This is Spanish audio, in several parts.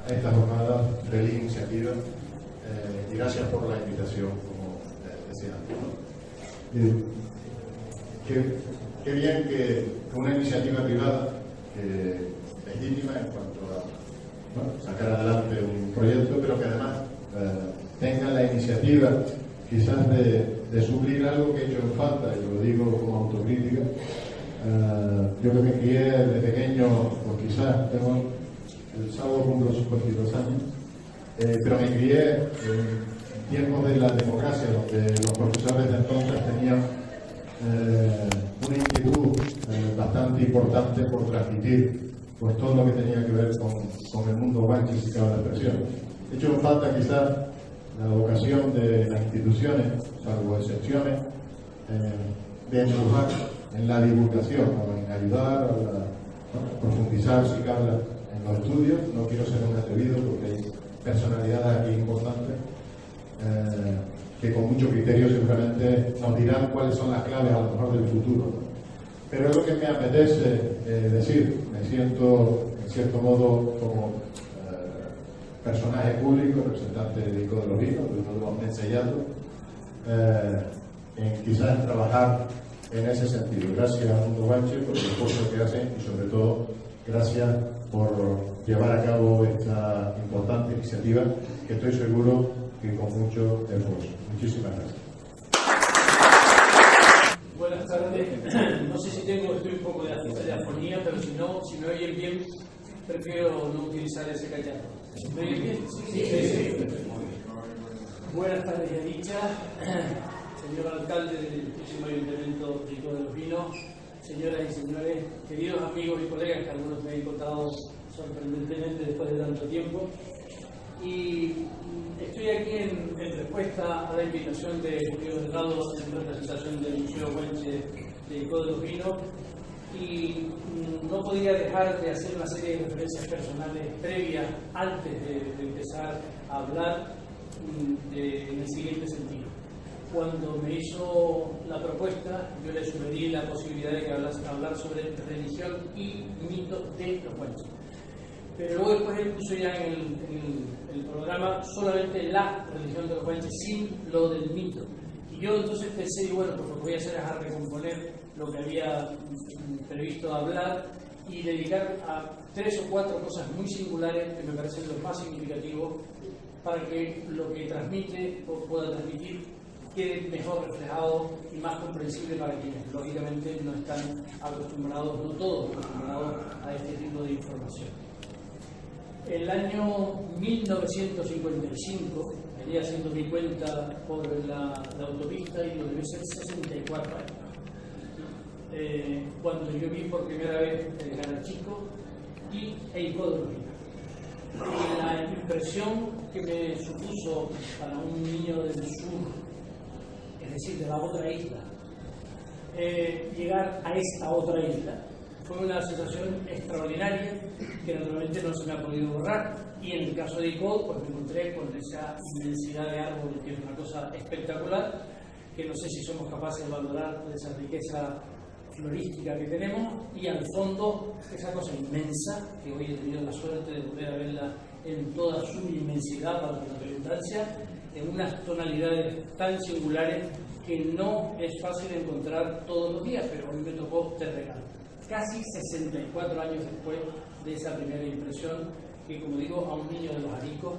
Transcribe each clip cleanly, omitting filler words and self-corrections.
a esta jornada de iniciativa y gracias por la invitación, como decía antes, ¿no? Qué bien que una iniciativa privada legítima en cuanto a sacar adelante un proyecto, pero que además tenga la iniciativa quizás de suplir algo que he hecho en falta, y lo digo como autocrítica. Yo que me crié de pequeño, pues quizás tengo el sábado cumplo 52 años, pero me crié en tiempos de la democracia, donde los profesores de entonces tenían una inquietud bastante importante por transmitir pues todo lo que tenía que ver con el mundo guanche, si cabe la expresión. He hecho en falta quizás la vocación de las instituciones, salvo excepciones, de empujar en la divulgación, o en ayudar a profundizar, si cabe, en los estudios. No quiero ser un atrevido porque hay personalidades aquí importantes que con mucho criterio seguramente nos dirán cuáles son las claves a lo mejor del futuro, ¿no? Pero es lo que me apetece decir. Me siento en cierto modo como personaje público, representante de ICO de los Vinos, de uno de los mensellados, en quizás trabajar en ese sentido. Gracias a Mundo Guanche por el esfuerzo que hacen y sobre todo gracias por llevar a cabo esta importante iniciativa que estoy seguro que con mucho esfuerzo. Muchísimas gracias. Buenas tardes. No sé si estoy un poco de afonía, pero si me oyen bien, prefiero no utilizar ese cacharro. ¿Me oyen bien? Sí. Buenas tardes, ya dicha. Señor alcalde del próximo ayuntamiento de Ico de los Vinos, señoras y señores, queridos amigos y colegas, que algunos me han encontrado sorprendentemente después de tanto tiempo. Y estoy aquí en respuesta a la invitación de Julio Delgado en representación del Museo Guanche de Ico de los Vinos, y no podía dejar de hacer una serie de referencias personales previas antes de empezar a hablar en el siguiente sentido. Cuando me hizo la propuesta, yo le sugerí la posibilidad de que hablar sobre religión y mito de los guanches. Pero luego después él puso ya en el programa solamente la religión de los guanches, sin lo del mito. Y yo entonces pensé, bueno, pues lo que voy a hacer es a recomponer lo que había previsto hablar y dedicar a 3 o 4 cosas muy singulares que me parecen lo más significativo para que lo que transmite o pueda transmitir quede mejor reflejado y más comprensible para quienes lógicamente no están acostumbrados, no todos acostumbrados a este tipo de información. El año 1955, venía haciendo mi cuenta por la autopista y lo debe ser 64 años, cuando yo vi por primera vez el Canal Chico y Ico de los Vinos. Y la impresión que me supuso para un niño del sur, es decir, de la otra isla, llegar a esta otra isla, fue una sensación extraordinaria que naturalmente no se me ha podido borrar. Y en el caso de Ico, pues me encontré con esa inmensidad de árboles, que es una cosa espectacular, que no sé si somos capaces de valorar esa riqueza florística que tenemos, y al fondo esa cosa inmensa, que hoy he tenido la suerte de volver a verla en toda su inmensidad, para la redundancia, en unas tonalidades tan singulares que no es fácil encontrar todos los días, pero hoy me tocó de regalo. Casi 64 años después de esa primera impresión, que como digo, a un niño de los Aricos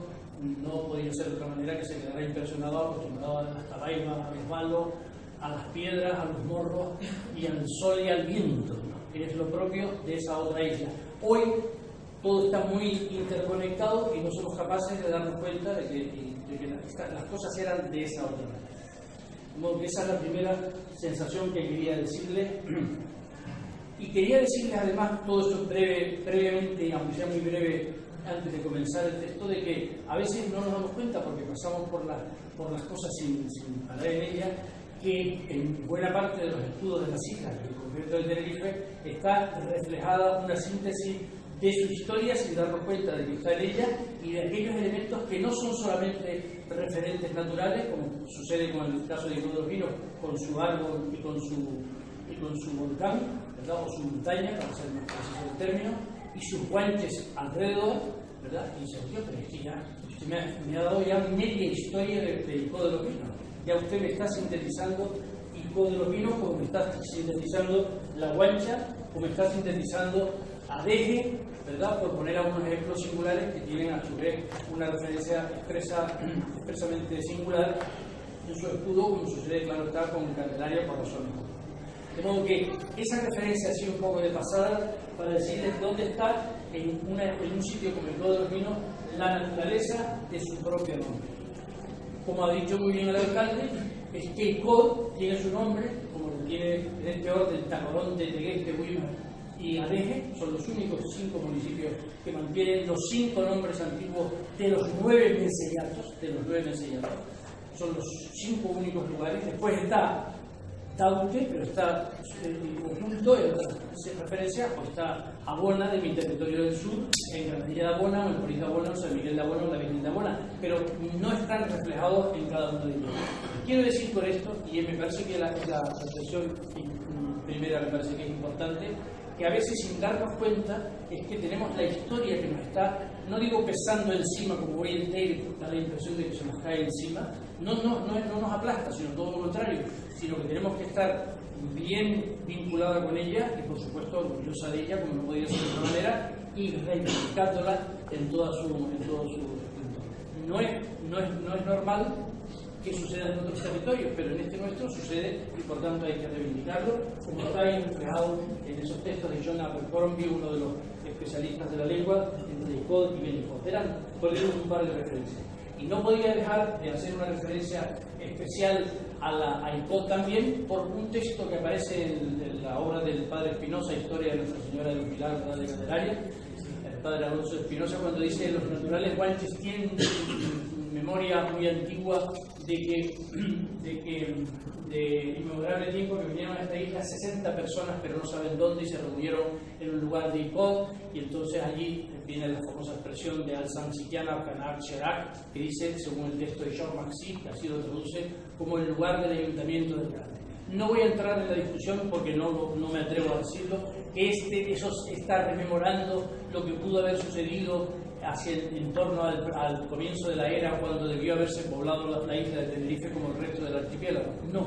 no podía ser de otra manera que se quedara impresionado, acostumbrado a las tabaimas, al resbalo, a las piedras, a los morros y al sol y al viento, ¿no? Que es lo propio de esa otra isla. Hoy todo está muy interconectado y no somos capaces de darnos cuenta de que las cosas eran de esa otra manera. Como que esa es la primera sensación que quería decirle. Y quería decirles además todo esto previamente, aunque sea muy breve, antes de comenzar el texto, de que a veces no nos damos cuenta, porque pasamos por las cosas sin parar en ellas, que en buena parte de los estudios de las islas, y en concreto del Tenerife, está reflejada una síntesis de su historia sin darnos cuenta de que está en ella, y de aquellos elementos que no son solamente referentes naturales, como sucede con el caso de Ico de los Vinos, con su árbol y con su volcán, ¿verdad? O su montaña, para ser más preciso el término, y sus guanches alrededor, ¿verdad? Y dice, tío, pero es que ya, usted me ha dado ya media historia de Ico de los Pinos. Ya usted me está sintetizando Ico de los Pinos, como me está sintetizando La Guancha, como me está sintetizando Adeje, ¿verdad? Por poner algunos ejemplos singulares que tienen a su vez una referencia expresamente singular en su escudo, como sucede, claro está, con Candelaria por razones. De modo que esa referencia ha sido un poco de pasada para decirles dónde está en un sitio como el Ico de los Pinos la naturaleza de su propio nombre. Como ha dicho muy bien el alcalde, es que Ico tiene su nombre, como lo tiene en este orden Tacorón, Tegueste, Huima y Adeje, son los únicos 5 municipios que mantienen los 5 nombres antiguos de los 9 mencellatos, son los 5 únicos lugares. Después está Taute, pero está oculto en otra referencia, o está Abona, de mi territorio del sur, en Granadilla de Abona, o en Morita de Abona, o San Miguel de Abona, o la Virgen de Abona, pero no están reflejados en cada uno de ellos. Quiero decir con esto, y me parece que la reflexión primera me parece que es importante, que a veces sin darnos cuenta es que tenemos la historia que nos está, no digo pesando encima como voy en tele, da la impresión de que se nos cae encima, no nos aplasta, sino todo lo contrario, sino que tenemos que estar bien vinculada con ella y por supuesto orgullosa de ella, como no podía ser de otra manera, y reivindicándola en todo su no es normal que suceda en otros territorios, pero en este nuestro sucede y por tanto hay que reivindicarlo, como está ahí reflejado en esos textos de John Abercrombie, uno de los especialistas de la lengua, entre Icod y Benicod. Eran, por ejemplo, un par de referencias. Y no podía dejar de hacer una referencia especial a Icod también por un texto que aparece en la obra del padre Espinosa, Historia de Nuestra Señora de los Milagros de Candelaria, el padre Alonso Espinosa, cuando dice los naturales guanches tienen memoria muy antigua de inmemorable tiempo que vinieron a esta isla 60 personas, pero no saben dónde, y se reunieron en un lugar de Icod, y entonces allí viene la famosa expresión de Al-Sansikiana Kanar Sherak, que dice, según el texto de Jean Maxi, que así lo traduce, como el lugar del ayuntamiento del Grande. No voy a entrar en la discusión porque no me atrevo a decirlo, eso está rememorando lo que pudo haber sucedido en torno al comienzo de la era, cuando debió haberse poblado la isla de Tenerife como el resto del archipiélago. No.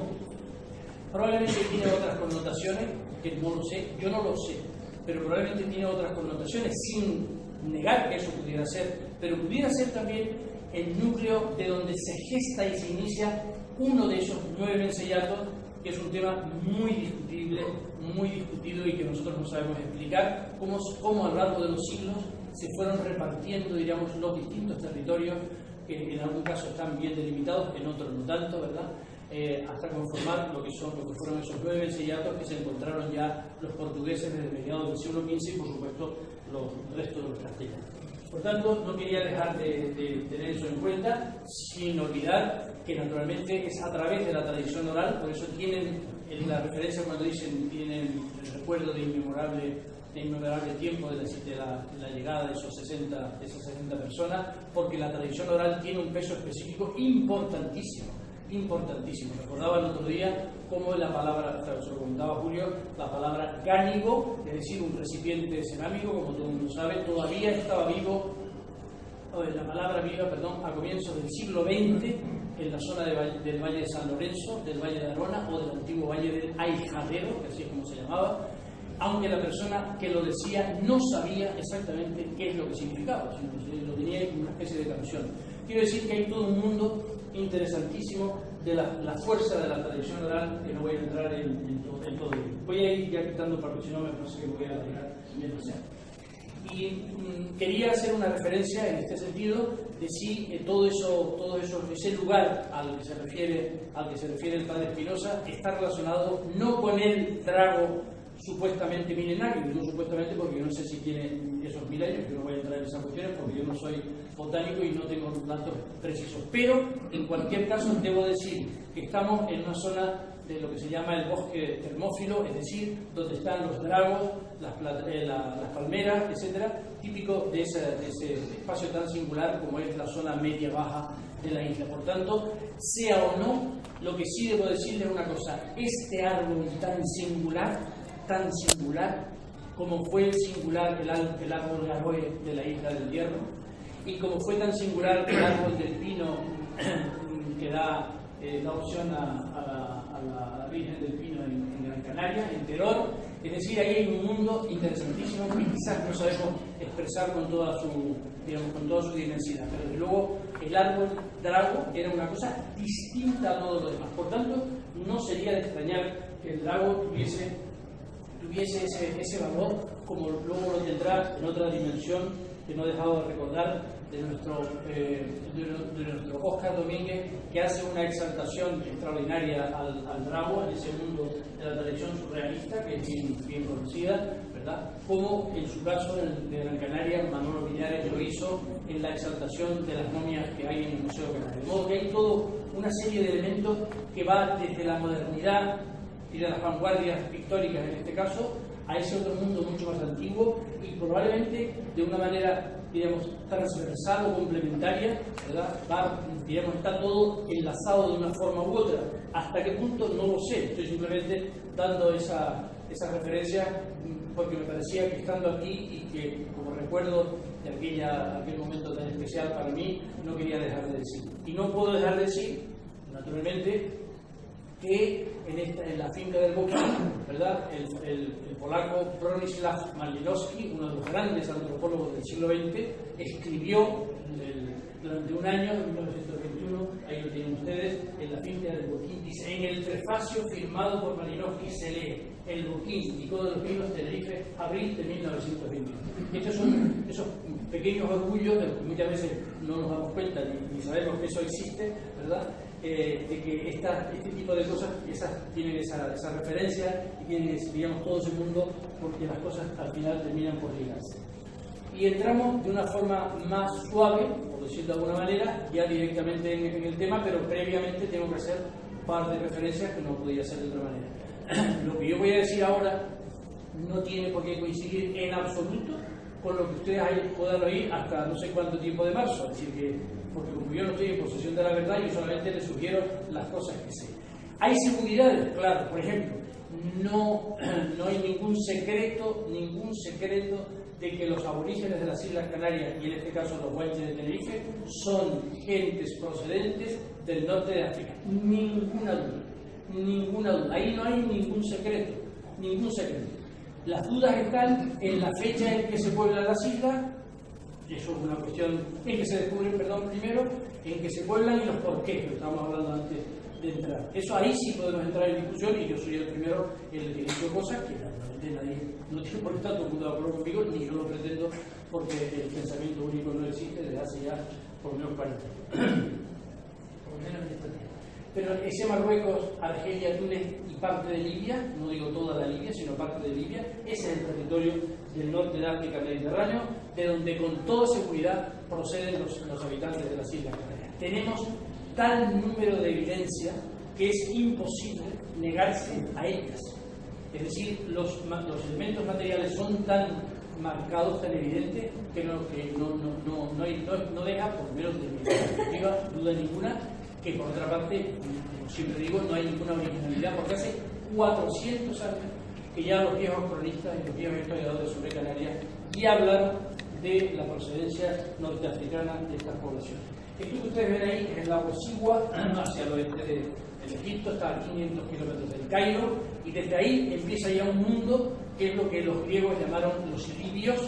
Probablemente tiene otras connotaciones, que no lo sé, yo no lo sé, pero probablemente tiene otras connotaciones, sin negar que eso pudiera ser, pero pudiera ser también el núcleo de donde se gesta y se inicia uno de esos 9 mencellatos, que es un tema muy discutible, muy discutido, y que nosotros no sabemos explicar cómo a lo largo de los siglos se fueron repartiendo, diríamos, los distintos territorios, que en algún caso están bien delimitados, en otros no tanto, ¿verdad? Hasta conformar lo que fueron esos 9 mencellatos que se encontraron ya los portugueses desde mediados del siglo XV y, por supuesto, los restos de los castellanos. Por tanto, no quería dejar de tener eso en cuenta, sin olvidar que naturalmente es a través de la tradición oral, por eso tienen en la referencia cuando dicen tienen el recuerdo de inmemorable tiempo de la llegada de esas 60 personas, porque la tradición oral tiene un peso específico importantísimo. Recordaba el otro día cómo la palabra, se lo comentaba Julio, la palabra gánigo, es decir, un recipiente cerámico, como todo el mundo sabe, todavía estaba vivo, la palabra viva, perdón, a comienzos del siglo XX, en la zona del Valle de San Lorenzo, del Valle de Arona o del antiguo Valle del Ahijadero, que así es como se llamaba, aunque la persona que lo decía no sabía exactamente qué es lo que significaba, sino que lo tenía como una especie de canción. Quiero decir que hay todo un mundo interesantísimo de la fuerza de la tradición oral, que no voy a entrar en todo ello. Voy a ir ya quitando porque si no me parece que voy a dejar menos ya. Y quería hacer una referencia en este sentido de si ese lugar al que se refiere el padre Espinosa está relacionado no con el trago supuestamente milenario, digo supuestamente porque yo no sé si tiene esos 1000 años, yo no voy a entrar en esas cuestiones porque yo no soy botánico y no tengo datos precisos, pero en cualquier caso debo decir que estamos en una zona de lo que se llama el bosque termófilo, es decir, donde están los dragos, las palmeras, etcétera, típico de ese espacio tan singular como es la zona media-baja de la isla. Por tanto, sea o no, lo que sí debo decirle es una cosa: este árbol tan singular como fue singular el árbol Garoe de la Isla del Hierro, y como fue tan singular el árbol del pino que da opción a la Virgen del Pino en Gran Canaria, en Teror, es decir, ahí hay un mundo interesantísimo que quizás no sabemos expresar con toda su, digamos, con toda su diversidad, pero desde luego el árbol drago era una cosa distinta a todo lo demás. Por tanto, no sería de extrañar que el drago tuviese ese valor, como luego lo tendrá en otra dimensión que no he dejado de recordar, de nuestro Óscar Domínguez, que hace una exaltación extraordinaria al drago en ese mundo de la tradición surrealista, que es bien conocida, ¿verdad? Como en su caso de Gran Canaria, Manolo Villares lo hizo en la exaltación de las momias que hay en el Museo Canario. De modo que hay toda una serie de elementos que va desde la modernidad y de las vanguardias pictóricas en este caso, a ese otro mundo mucho más antiguo y probablemente de una manera, digamos, transversal o complementaria, ¿verdad? Digamos, está todo enlazado de una forma u otra. ¿Hasta qué punto? No lo sé. Estoy simplemente dando esa referencia porque me parecía que estando aquí y que como recuerdo de aquel momento tan especial para mí, no quería dejar de decir. Y no puedo dejar de decir, naturalmente, que en la finca del Boquín, ¿verdad? El polaco Bronislaw Malinowski, uno de los grandes antropólogos del siglo XX, escribió durante un año, en 1921, ahí lo tienen ustedes, en la finca del Boquín, dice: en el prefacio firmado por Malinowski se lee El Boquín, Picó de los Pinos, Tenerife, abril de 1921. Estos son esos pequeños orgullos de los que muchas veces no nos damos cuenta ni sabemos que eso existe, ¿verdad? De que este tipo de cosas tienen esa referencia y tienen, digamos, todo ese mundo, porque las cosas al final terminan por ligarse. Y entramos de una forma más suave, por decirlo de alguna manera, ya directamente en el tema, pero previamente tengo que hacer un par de referencias que no podía hacer de otra manera. Lo que yo voy a decir ahora no tiene por qué coincidir en absoluto con lo que ustedes puedan oír hasta no sé cuánto tiempo de marzo, es decir que porque como yo no estoy en posesión de la verdad, yo solamente les sugiero las cosas que sé. ¿Hay seguridades? Claro, por ejemplo, no hay ningún secreto de que los aborígenes de las Islas Canarias, y en este caso los guanches de Tenerife, son gentes procedentes del norte de África. Ninguna duda. Ahí no hay ningún secreto. Las dudas están en la fecha en que se pueblan las islas. Eso es una cuestión en que se descubren, primero, en que se pueblan y los porqués, que estábamos hablando antes de entrar. Eso ahí sí podemos entrar en discusión y yo soy el primero en el que he dicho cosas que naturalmente nadie no tiene por qué estar todo el mundo de acuerdo conmigo, ni yo lo pretendo, porque el pensamiento único no existe desde hace ya por lo menos 40 años. Por lo menos en esta tierra. Pero ese Marruecos, Argelia, Túnez y parte de Libia, no digo toda la Libia, sino parte de Libia, ese es el territorio del norte de África Mediterráneo, de donde con toda seguridad proceden los habitantes de las Islas Canarias. Tenemos tal número de evidencia que es imposible negarse a ellas. Es decir, los elementos materiales son tan marcados, tan evidentes, que no deja, por lo menos desde mi perspectiva, duda ninguna, que por otra parte, como siempre digo, no hay ninguna originalidad, porque hace 400 años que ya los viejos cronistas y los viejos historiadores sobre Canarias ya hablan de la procedencia norteafricana de estas poblaciones. Esto que ustedes ven ahí es el lago Sigua, hacia el oeste de Egipto, está a 500 kilómetros del Cairo, y desde ahí empieza ya un mundo que es lo que los griegos llamaron los libios,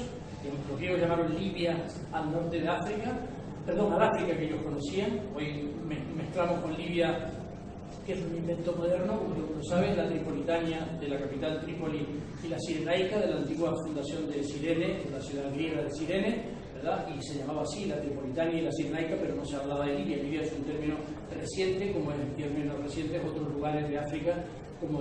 que los griegos llamaron Libia al norte de África, perdón, al África que ellos conocían. Hoy mezclamos con Libia, que es un invento moderno, como lo saben, la Tripolitania de la capital Trípoli y la Cirenaica de la antigua fundación de Cirene, de la ciudad griega de Cirene, ¿verdad? Y se llamaba así, la Tripolitania y la Cirenaica, pero no se hablaba de Libia. Libia es un término reciente, como en términos recientes otros lugares de África, como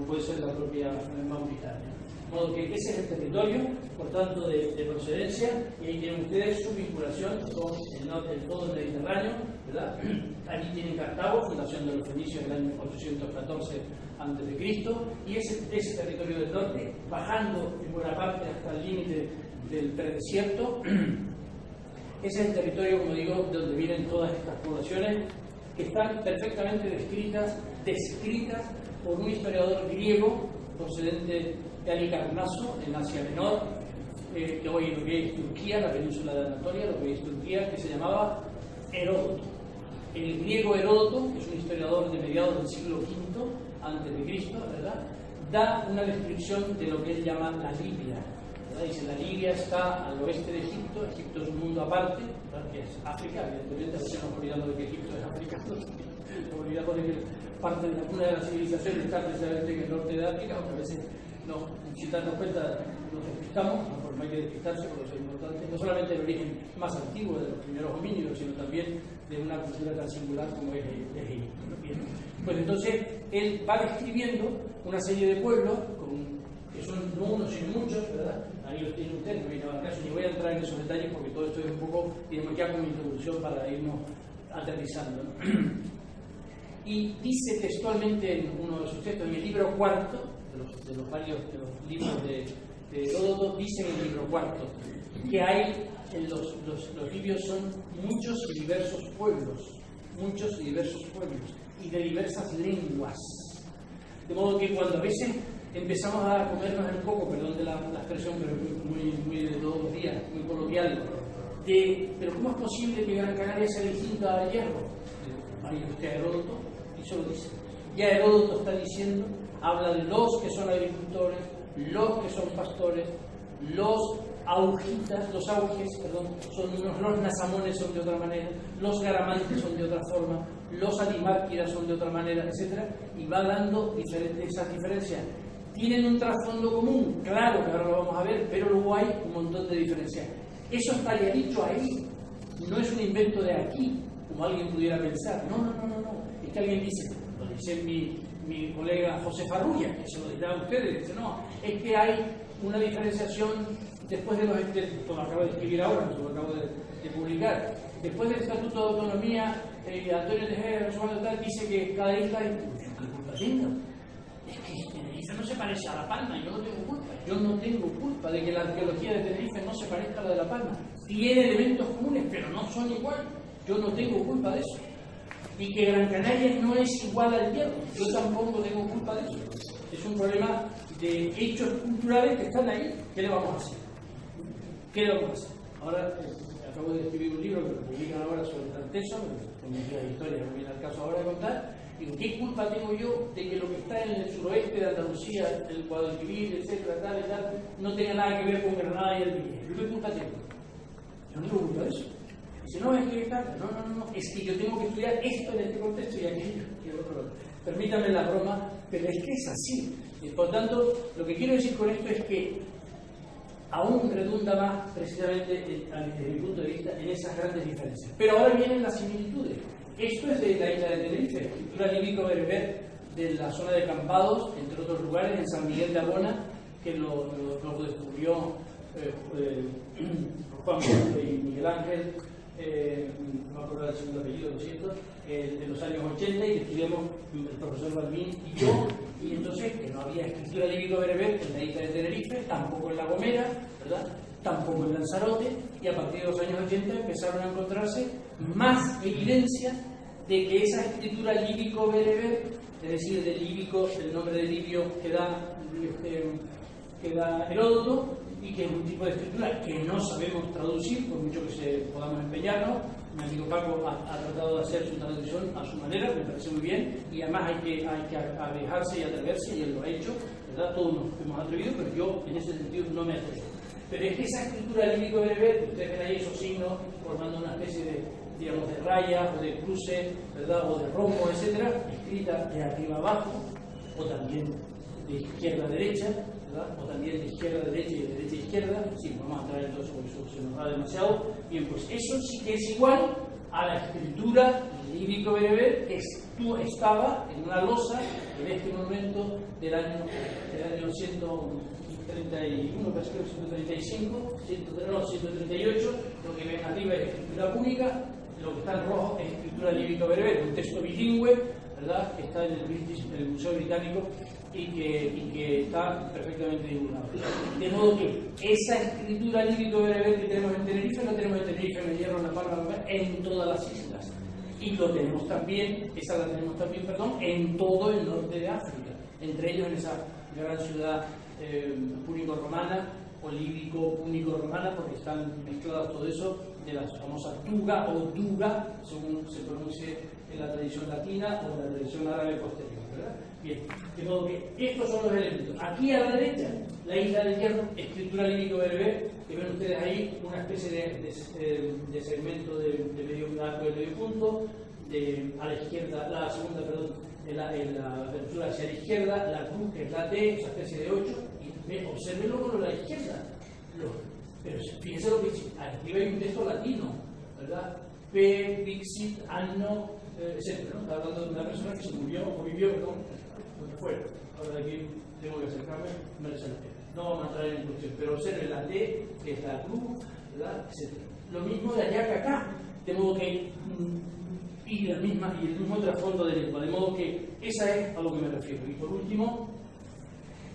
puede ser la propia Mauritania. De modo que ese es el territorio, por tanto, de procedencia, y ahí tienen ustedes su vinculación con todo el Mediterráneo, ¿verdad? Allí tienen Cartago, fundación de los fenicios en el año 814 a.C., y ese territorio del norte, bajando en buena parte hasta el límite del predesierto, ese es el territorio, como digo, donde vienen todas estas poblaciones, que están perfectamente descritas por un historiador griego procedente de Halicarnaso, en Asia Menor, que hoy lo que es Turquía, la península de Anatolia, lo que es Turquía, que se llamaba Heródoto. El griego Heródoto, que es un historiador de mediados del siglo V antes de Cristo, ¿verdad?, da una descripción de lo que él llama la Libia. ¿Verdad? Dice, la Libia está al oeste de Egipto. Egipto es un mundo aparte, ¿verdad?, que es África. Evidentemente, a veces nos olvidamos de que Egipto es África. Nos olvidamos de que parte de una de las civilizaciones está precisamente en el norte de África, aunque a veces sin darnos cuenta nos despistamos, no, no hay que despistarse, porque eso es importante, no solamente el origen más antiguo de los primeros homínidos, sino también de una cultura tan singular como es Egipto. Pues entonces él va describiendo una serie de pueblos que son no unos sino muchos, ¿verdad? Ahí los tiene usted, no viene al caso, ni voy a entrar en esos detalles porque todo esto es un poco, digamos, ya como introducción para irnos aterrizando, ¿no? Y dice textualmente en uno de sus textos, en el libro cuarto, de los varios de los libros de Heródoto, dice en el libro cuarto que hay, los libios son muchos y diversos pueblos, y de diversas lenguas. De modo que cuando a veces empezamos a comernos el coco, perdón de la expresión, pero muy de todos los días, muy coloquial, pero ¿cómo es posible que Gran Canaria sea distinta a Hierro? Vaya usted a Heródoto y se lo dice. Ya Heródoto está diciendo, habla de los que son agricultores, los que son pastores, los augitas, los auges, perdón, son unos, los nasamones son de otra manera, los garamantes son de otra forma, los alimárquidas son de otra manera, etc. Y va dando esas diferencias. Tienen un trasfondo común, claro que ahora lo vamos a ver, pero luego hay un montón de diferencias. Eso está ya dicho ahí, no es un invento de aquí, como alguien pudiera pensar. No. Es que alguien dice, lo dice mi colega José Farrulla, que se lo dirá a ustedes, dice, no, es que hay una diferenciación después de los estatutos, lo acabo de escribir ahora, lo acabo de publicar, después del Estatuto de Autonomía, Antonio Tejera, dice que cada isla es culpa tenga. Es que Tenerife no se parece a La Palma, yo no tengo culpa de que la arqueología de Tenerife no se parezca a la de La Palma. Tiene elementos comunes, pero no son igual. Yo no tengo culpa de eso. Y que Gran Canaria no es igual al Hierro, yo tampoco tengo culpa de eso. Es un problema de hechos culturales que están ahí. ¿Qué le vamos a hacer? Ahora acabo de escribir un libro que lo publican ahora sobre Tarteso, con mis historias, no viene al caso ahora de contar. Digo, ¿qué culpa tengo yo de que lo que está en el suroeste de Andalucía, el Guadalquivir, etcétera, tal, no tenga nada que ver con Granada y el Viñedo? ¿Qué culpa tengo? Yo no tengo culpa de eso. Dice, no, es que no, es que yo tengo que estudiar esto en este contexto y aquello y el otro. Permítame la broma, pero es que es así. Y por tanto, lo que quiero decir con esto es que aún redunda más precisamente desde mi punto de vista en esas grandes diferencias. Pero ahora vienen las similitudes. Esto es de la isla de Tenerife, escritura líbico-bereber de la zona de Campados, entre otros lugares, en San Miguel de Abona, que lo descubrió Juan y Miguel Ángel, no me acuerdo del segundo apellido, lo siento, de los años 80, y que estudiamos el profesor Balbín y yo, y entonces que no había escritura líbico-bereber en la isla de Tenerife, tampoco en La Gomera, ¿verdad?, tampoco en Lanzarote, y a partir de los años 80 empezaron a encontrarse más evidencias de que esa escritura líbico-bereber, es decir, del líbico, el nombre de libio que da Heródoto, y que es un tipo de escritura que no sabemos traducir, por mucho que podamos empeñarnos. Mi amigo Paco ha tratado de hacer su traducción a su manera, me parece muy bien, y además hay que alejarse y atreverse, y él lo ha hecho, ¿verdad? Todos nos hemos atrevido, pero yo en ese sentido no me atrevo. Pero es que esa escritura líbico-bereber, ustedes ven ahí esos signos formando una especie de, digamos, de raya o de cruce, ¿verdad?, o de rombo, etcétera, escrita de arriba abajo, o también de izquierda a derecha, ¿verdad?, o también de izquierda a derecha y de derecha a izquierda. Sí, vamos a entrar en todo eso porque eso se nos va demasiado. Bien, pues eso sí que es igual a la escritura líbico-bereber que estaba en una losa en este momento del año 131, casi creo 135, 138, lo que ven arriba es escritura púnica, lo que está en rojo es escritura líbico-bereber, un texto bilingüe, ¿verdad?, que está en el Museo Británico y que está perfectamente divulgado. De modo que esa escritura líbico-bereber que tenemos en Tenerife, la tenemos en Tenerife, en el Hierro, en La Palma, en todas las islas. Y lo tenemos también, en todo el norte de África, entre ellos en esa gran ciudad púnico-romana olívico, púnico, romana, porque están mezclados todo eso de las famosas tuga o duga, según se pronuncie en la tradición latina o en la tradición árabe posterior, ¿verdad? Bien, de modo que estos son los elementos. Aquí a la derecha, la isla del Hierro, escritura lírico-bereber, que ven ustedes ahí una especie de segmento de medio arco de medio punto, a la izquierda, la segunda, perdón, la apertura hacia la izquierda, la cruz que es la T, esa especie de 8, y observen luego a la izquierda. Pero fíjense lo que dice, aquí hay un texto latino, ¿verdad? P, Vixit, Anno, etc. ¿no? Está hablando de una persona que se murió, o vivió, perdón, donde fuera. Ahora de aquí tengo que acercarme, merece la pena. No vamos a entrar en cuestión, pero observen la T, que es la cruz, ¿verdad? Etc. Lo mismo de allá que acá, de modo que y el mismo trasfondo de lengua, de modo que esa es a lo que me refiero. Y por último,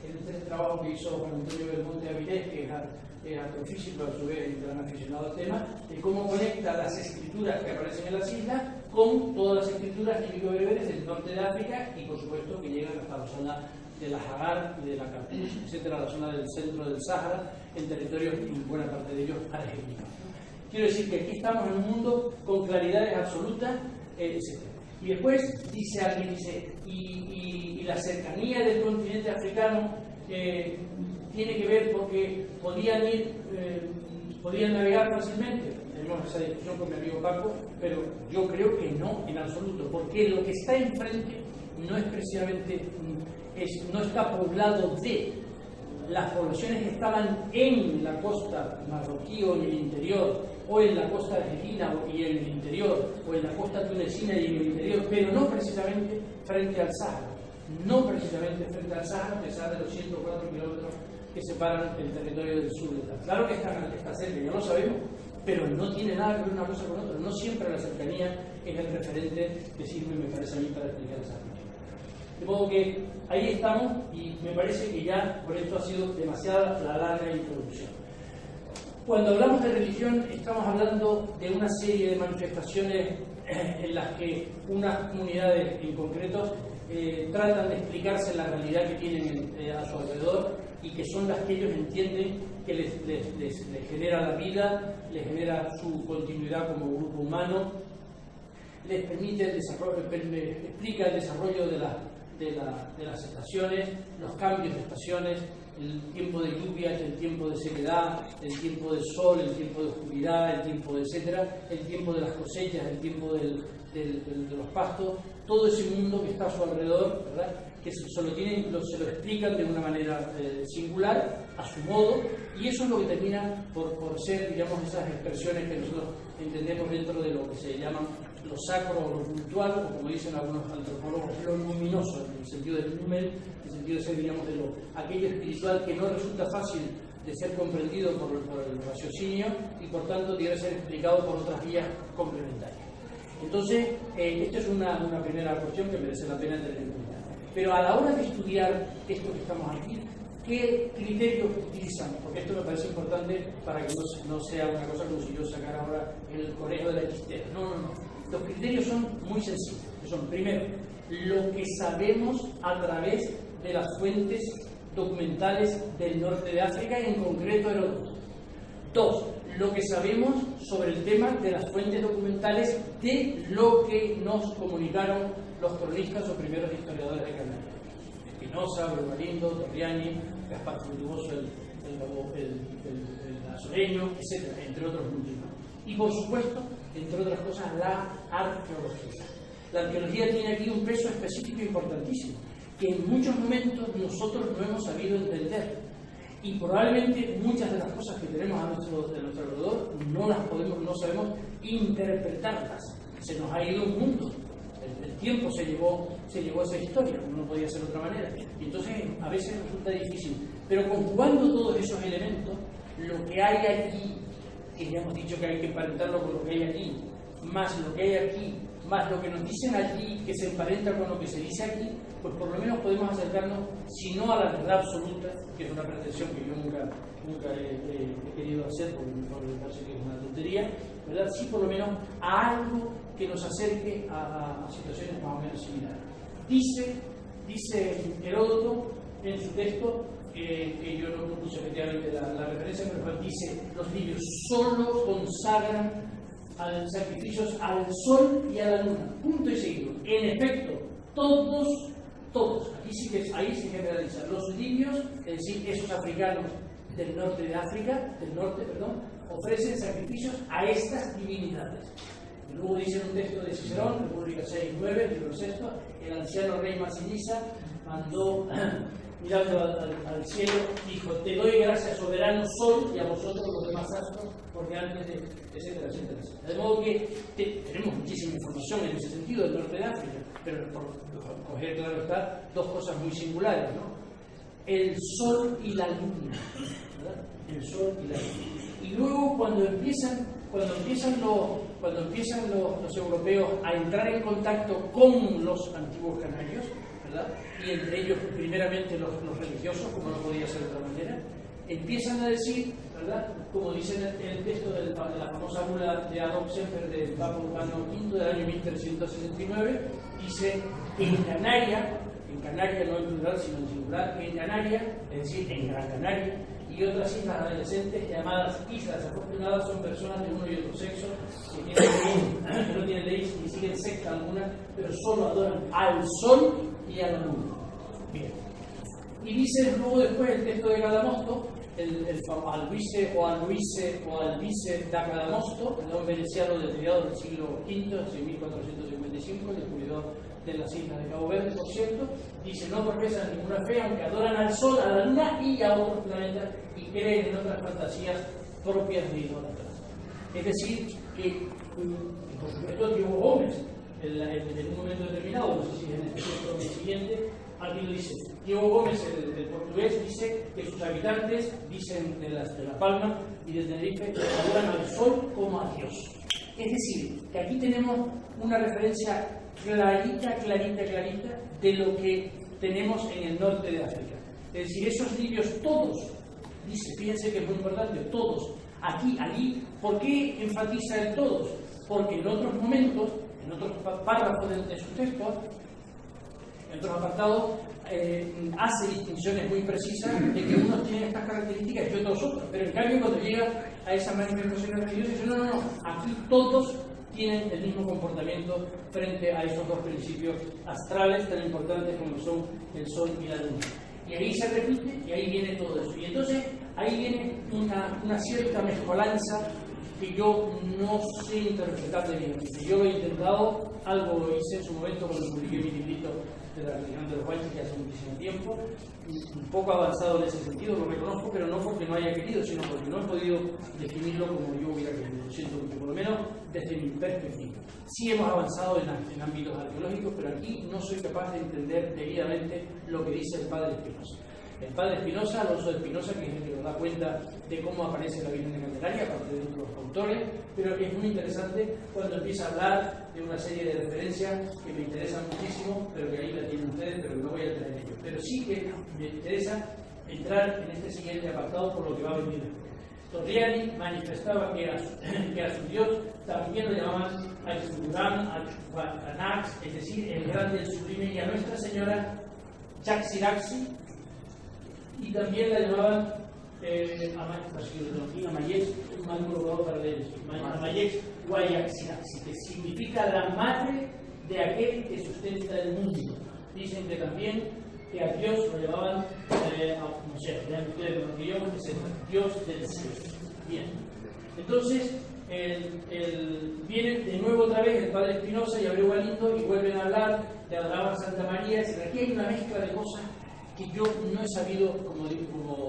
el trabajo que hizo Juan Antonio Belmonte Avilés, que es astrofísico, a su vez un gran aficionado al tema, de cómo conecta las escrituras que aparecen en las islas con todas las escrituras lírico-bereberes del norte de África y por supuesto que llegan hasta la zona de la Hagar y de la Cartouche, etcétera, la zona del centro del Sáhara, en territorios, en buena parte de ellos, argentinos. Quiero decir que aquí estamos en un mundo con claridades absolutas, etc. Y después dice alguien, y la cercanía del continente africano tiene que ver porque podían navegar fácilmente. Tenemos esa discusión con mi amigo Paco, pero yo creo que no, en absoluto, porque lo que está enfrente no es precisamente, no está poblado de las poblaciones que estaban en la costa marroquí o en el interior, o en la costa argentina y en el interior, o en la costa tunecina y en el interior, pero no precisamente frente al Sáhara. No precisamente frente al Sáhara, a pesar de los 104 kilómetros que separan el territorio del sur de tal. Claro que está cerca, ya lo sabemos, pero no tiene nada que ver una cosa con otra. No siempre la cercanía es el referente que sirve, me parece a mí, para explicar esa cuestión. De modo que ahí estamos, y me parece que ya por esto ha sido demasiada la larga introducción. Cuando hablamos de religión, estamos hablando de una serie de manifestaciones en las que unas comunidades en concreto tratan de explicarse la realidad que tienen a su alrededor y que son las que ellos entienden que les genera la vida, les genera su continuidad como grupo humano, les permite el desarrollo, explica el desarrollo de las estaciones, los cambios de estaciones, el tiempo de lluvias, el tiempo de sequedad, el tiempo de sol, el tiempo de oscuridad, el tiempo de etcétera, el tiempo de las cosechas, el tiempo de los pastos, todo ese mundo que está a su alrededor, ¿verdad? Que se lo explican de una manera singular, a su modo, y eso es lo que termina por ser, digamos, esas expresiones que nosotros entendemos dentro de lo que se llaman lo sacro o lo cultural, o como dicen algunos antropólogos, lo luminoso, en el sentido del lumen, en el sentido de ser, digamos, de aquello espiritual que no resulta fácil de ser comprendido por el raciocinio y por tanto debe ser explicado por otras vías complementarias. Entonces, esta es una primera cuestión que merece la pena tener en cuenta. Pero a la hora de estudiar esto que estamos aquí, ¿qué criterios utilizamos? Porque esto me parece importante para que no sea una cosa como si yo sacara ahora el conejo de la chistera. No. Los criterios son muy sencillos. Que son, primero, lo que sabemos a través de las fuentes documentales del norte de África y en concreto Heródoto. Dos, lo que sabemos sobre el tema de las fuentes documentales de lo que nos comunicaron los cronistas o primeros historiadores de Canarias. Espinosa, Brugalindo, Torriani, Gaspar Fructuoso, el azoreño, etc., entre otros muchos. Y por supuesto, entre otras cosas, la arqueología. La arqueología tiene aquí un peso específico importantísimo, que en muchos momentos nosotros no hemos sabido entender. Y probablemente muchas de las cosas que tenemos a nuestro alrededor no sabemos interpretarlas. Se nos ha ido un mundo. El tiempo se llevó esa historia, no podía ser de otra manera. Y entonces a veces resulta difícil. Pero conjugando todos esos elementos, lo que hay aquí, que ya hemos dicho que hay que emparentarlo con lo que hay aquí, más lo que hay aquí, más lo que nos dicen allí, que se emparenta con lo que se dice aquí, pues por lo menos podemos acercarnos, si no a la verdad absoluta, que es una pretensión que yo nunca he querido hacer, porque me parece que es una tontería, ¿verdad? Sí, por lo menos a algo que nos acerque a situaciones más o menos similares. Dice Heródoto en su texto que yo no puse efectivamente la referencia, pero dice, los libios solo consagran sacrificios al sol y a la luna, punto y seguido. En efecto, todos, ahí se generaliza. Los libios, es decir, esos africanos del norte, ofrecen sacrificios a estas divinidades. Y luego dice en un texto de Cicerón, República 6:9, libro sexto, el anciano rey Masinisa mandó, mirando al cielo, dijo: te doy gracias, soberano sol, y a vosotros los demás astros, porque antes de, etcétera, etcétera, etcétera. De modo que tenemos muchísima información en ese sentido del norte de África, pero por coger, claro está, dos cosas muy singulares, ¿no? El sol y la luna, ¿verdad? El sol y la luna. Y luego cuando empiezan los europeos a entrar en contacto con los antiguos canarios, ¿verdad? Y entre ellos primeramente los religiosos, como no podía ser de otra manera, empiezan a decir, ¿verdad? Como dice en el texto de la famosa bula de Adolf Semper del Papa Urbano V del año 1369, dice que en Canarias no en plural sino en singular, en Canarias, es decir, en Gran Canaria, y otras islas adolescentes llamadas Islas Afortunadas, son personas de uno y otro sexo que no tienen leyes ni siguen secta alguna, pero solo adoran al sol y a la luna. Bien. Y dice luego después el texto de Cadamosto, Alvise da Cadamosto, el hombre veneciano de mediados del siglo V, hacia 1455, el descubridor de las islas de Cabo Verde, por cierto, dice: no profesan ninguna fe, aunque adoran al sol, a la luna y a otros planetas, y creen en otras fantasías propias de idólatras. Es decir, que, por supuesto, Diego Gómez, en un momento determinado, no sé si en el texto o en el siguiente, aquí lo dice. Diego Gómez, el portugués, dice que sus habitantes, dicen de La Palma y de Tenerife, adoran al sol como a Dios. Es decir, que aquí tenemos una referencia clarita de lo que tenemos en el norte de África. Es decir, esos libios todos, dice, fíjense que es muy importante, todos, aquí, allí. ¿Por qué enfatiza el todos? Porque en otros momentos, en otros párrafos de sus textos, en otros apartados, hace distinciones muy precisas de que unos tienen estas características y otros otras, pero en cambio cuando llega a esas manifestaciones religiosas dice: no, aquí todos tienen el mismo comportamiento frente a esos dos principios astrales tan importantes como son el sol y la luna. Y ahí se repite y ahí viene todo eso. Y entonces ahí viene una cierta mezcolanza que yo no sé interpretar debidamente. Yo lo he intentado, algo lo hice en su momento cuando publiqué mi librito de la religión de los guanches, que hace muchísimo tiempo, un poco avanzado en ese sentido, lo reconozco, pero no porque no haya querido, sino porque no he podido definirlo como yo hubiera querido. Lo siento mucho, por lo menos desde mi perspectiva. Sí hemos avanzado en ámbitos arqueológicos, pero aquí no soy capaz de entender debidamente lo que dice el padre Espinosa. El padre Espinosa, Alonso de Espinosa, que es el que nos da cuenta de cómo aparece la Virgen de Candelaria, aparte de otros autores, pero que es muy interesante cuando empieza a hablar de una serie de referencias que me interesan muchísimo, pero que ahí la tienen ustedes, pero que no voy a entrar en ello. Pero sí que me interesa entrar en este siguiente apartado por lo que va a venir después. Torriani manifestaba que a su Dios también lo llamaban Ayuturán, Ayutanax, es decir, el grande, el sublime, y a Nuestra Señora Chaxiraxi, y también la llamaban Amayex, un mal colocado para leer, Amayex Guayaxiraxi, que significa la madre de aquel que sustenta el mundo. Dicen que también que a Dios lo llamaban, no sé, vean ustedes con lo que yo, que es el Dios del cielo. Bien, entonces viene de nuevo otra vez el padre Espinosa y Abreu Galindo y vuelven a hablar de adorar a Santa María. Aquí hay una mezcla de cosas que yo no he sabido, como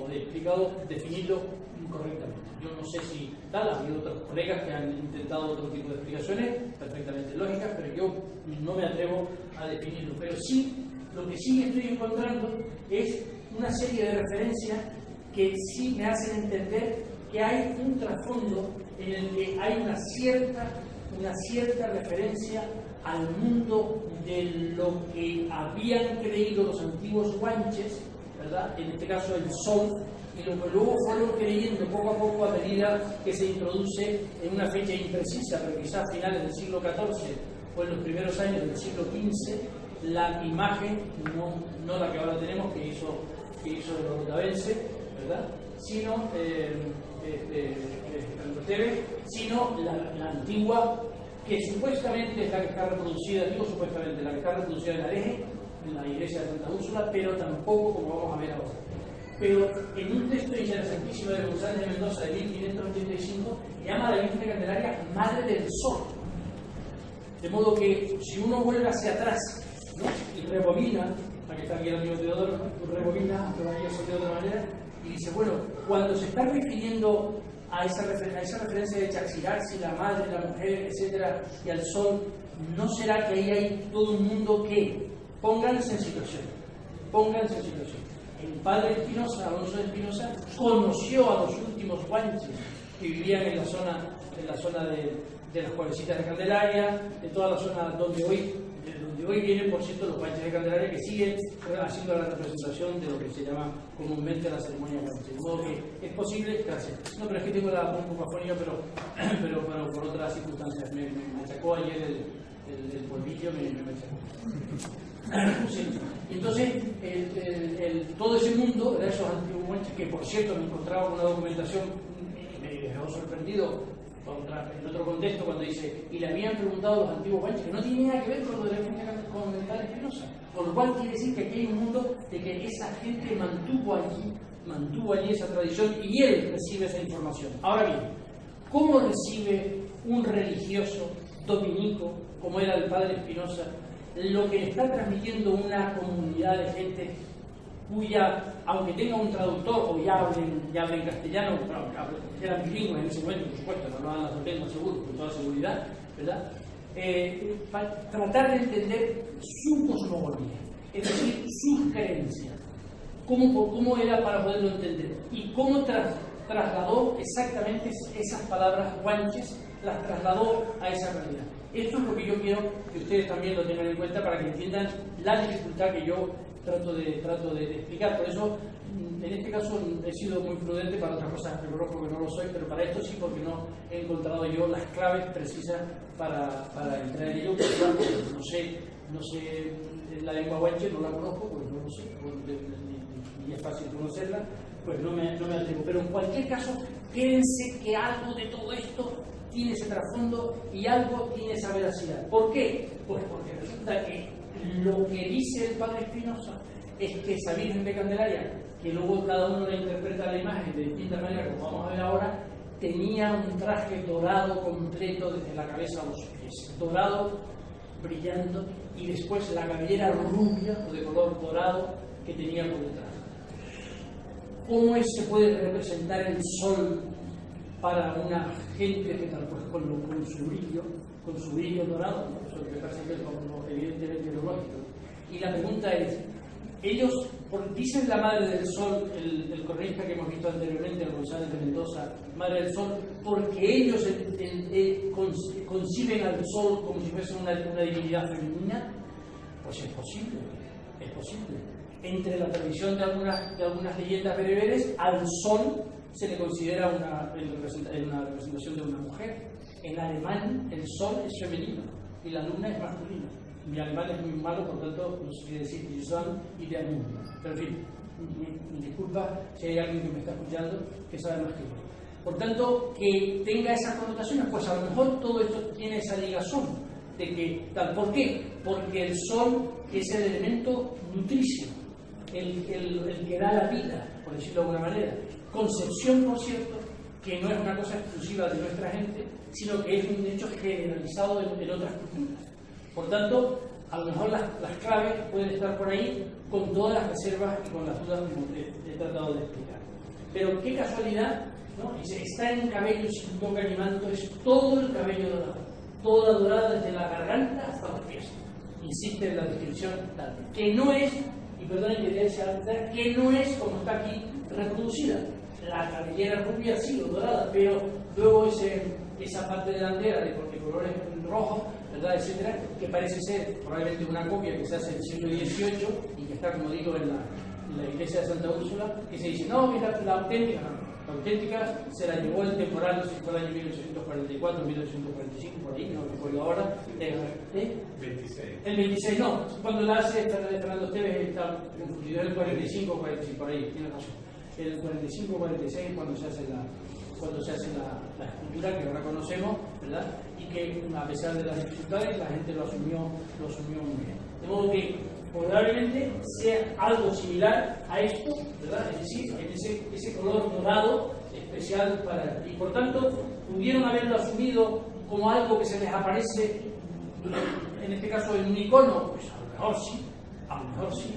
he explicado, definirlo incorrectamente. Yo no sé si tal, ha habido otros colegas que han intentado otro tipo de explicaciones perfectamente lógicas, pero yo no me atrevo a definirlo. Pero sí, lo que sí estoy encontrando es una serie de referencias que sí me hacen entender que hay un trasfondo en el que hay una cierta referencia al mundo de lo que habían creído los antiguos guanches, ¿verdad? En este caso el sol, y lo que luego fueron creyendo poco a poco a medida que se introduce en una fecha imprecisa, pero quizás a finales del siglo XIV o en los primeros años del siglo XV, la imagen, no la que ahora tenemos, que hizo que hizo el Orotavence, ¿verdad? Sino sino la antigua, que supuestamente es la que está reproducida, digo supuestamente, la que está reproducida en Areje, en la iglesia de Santa Úrsula, pero tampoco como vamos a ver ahora. Pero en un texto interesantísimo de González de Mendoza de 1585, llama a la Virgen de Candelaria Madre del Sol. De modo que si uno vuelve hacia atrás, ¿no?, y rebobina, aquí está aquí el amigo Teodoro, ¿no?, rebobina, todavía eso de otra manera, y dice, bueno, cuando se está refiriendo a esa referencia de Chaxirarsi, la madre, la mujer, etcétera, y al sol, ¿no será que ahí hay todo un mundo que pónganse en situación? Pónganse en situación. El padre Espinosa, Alonso de Espinosa, conoció a los últimos guanches que vivían en la zona de las Cuevecitas de Candelaria, de toda la zona donde hoy vienen, por cierto, los guanches de Candelaria, que siguen haciendo la representación de lo que se llama comúnmente la ceremonia guanche. De modo que es posible, gracias. No, pero es que tengo la voz un poco afónica, pero por otras circunstancias. Me achacó ayer el polvillo, me achacó. Sí. Entonces, todo ese mundo, de esos antiguos guanches, que por cierto me encontraba con una documentación, me dejó sorprendido en otro contexto cuando dice, y le habían preguntado a los antiguos guanches, que no tiene nada que ver con lo de la gente con el padre Espinosa, con lo cual quiere decir que aquí hay un mundo de que esa gente mantuvo allí esa tradición y él recibe esa información. Ahora bien, ¿cómo recibe un religioso dominico, como era el padre Espinosa, lo que le está transmitiendo una comunidad de gente cuya, aunque tenga un traductor o ya hablen castellano, eran bilingües en ese momento, por supuesto, no hablan las dos lenguas seguro, con toda seguridad, ¿verdad? Para tratar de entender su cosmogonía, es decir, sus creencias, cómo era para poderlo entender y cómo trasladó exactamente esas palabras guanches, las trasladó a esa realidad. Esto es lo que yo quiero que ustedes también lo tengan en cuenta para que entiendan la dificultad que yo trato de explicar. Por eso, en este caso, he sido muy prudente. Para otras cosas reconozco que no lo soy, pero para esto sí, porque no he encontrado yo las claves precisas para entrar en ello. No sé la lengua guanche, no la conozco, porque no lo sé, ni es fácil conocerla, pues no me atrevo. Pero en cualquier caso, quédense que algo de todo esto tiene ese trasfondo y algo tiene esa veracidad. ¿Por qué? Pues porque resulta que lo que dice el padre Espinosa es que esa Virgen de Candelaria, que luego cada uno la interpreta la imagen de distinta manera, como vamos a ver ahora, tenía un traje dorado completo desde la cabeza a los pies, dorado, brillando, y después la cabellera rubia o de color dorado que tenía por detrás. ¿Cómo se puede representar el sol para una gente que tal pues con su brillo dorado, ¿no? Eso que pasa es como evidentemente biológico? Y la pregunta es, ellos dicen la madre del sol, el cronista que hemos visto anteriormente, el González de Mendoza, madre del sol, porque ellos conciben al sol como si fuese una divinidad femenina. Pues es posible. Entre la tradición de algunas leyendas bereberes, al sol se le considera una representación de una mujer. En alemán el sol es femenino y la luna es masculina. Mi alemán es muy malo, por tanto no sé qué decir die Sonne y der Mond. Pero en fin, disculpa si hay alguien que me está escuchando que sabe más que yo. Por tanto, que tenga esas connotaciones, pues a lo mejor todo esto tiene esa ligazón de que tal. ¿Por qué? Porque el sol es el elemento nutricio, el que da la vida, por decirlo de alguna manera. Concepción, por cierto, que no es una cosa exclusiva de nuestra gente, sino que es un hecho generalizado en otras culturas. Por tanto, a lo mejor las claves pueden estar por ahí, con todas las reservas y con las dudas que he tratado de explicar. Pero qué casualidad, ¿no? Dice, está en cabello sin boca ni manto, es todo el cabello dorado, toda dorada desde la garganta hasta los pies. Insiste en la descripción tal, que no es, y perdonen que te sea, que no es como está aquí reproducida. La cabellera rubia sí, o dorada, pero luego esa parte delantera de colores rojos, ¿verdad?, etcétera, que parece ser probablemente una copia que se hace en el siglo XVIII y que está, como digo, la iglesia de Santa Úrsula, que se dice, no, mira, la auténtica se la llevó el temporal, no sé si fue el año 1844, 1845, por ahí, no recuerdo ahora. El 26 no, cuando la hace Fernando Esteves está confundido, el 45 o 46, por ahí, tiene razón. El 45 o 46 cuando se hace la escultura que ahora conocemos, ¿verdad? Y que a pesar de las dificultades la gente lo asumió muy bien. De modo que probablemente sea algo similar a esto, ¿verdad? Es decir, en ese color dorado especial para... Y por tanto, pudieron haberlo asumido como algo que se les aparece, en este caso en un icono, pues a lo mejor sí.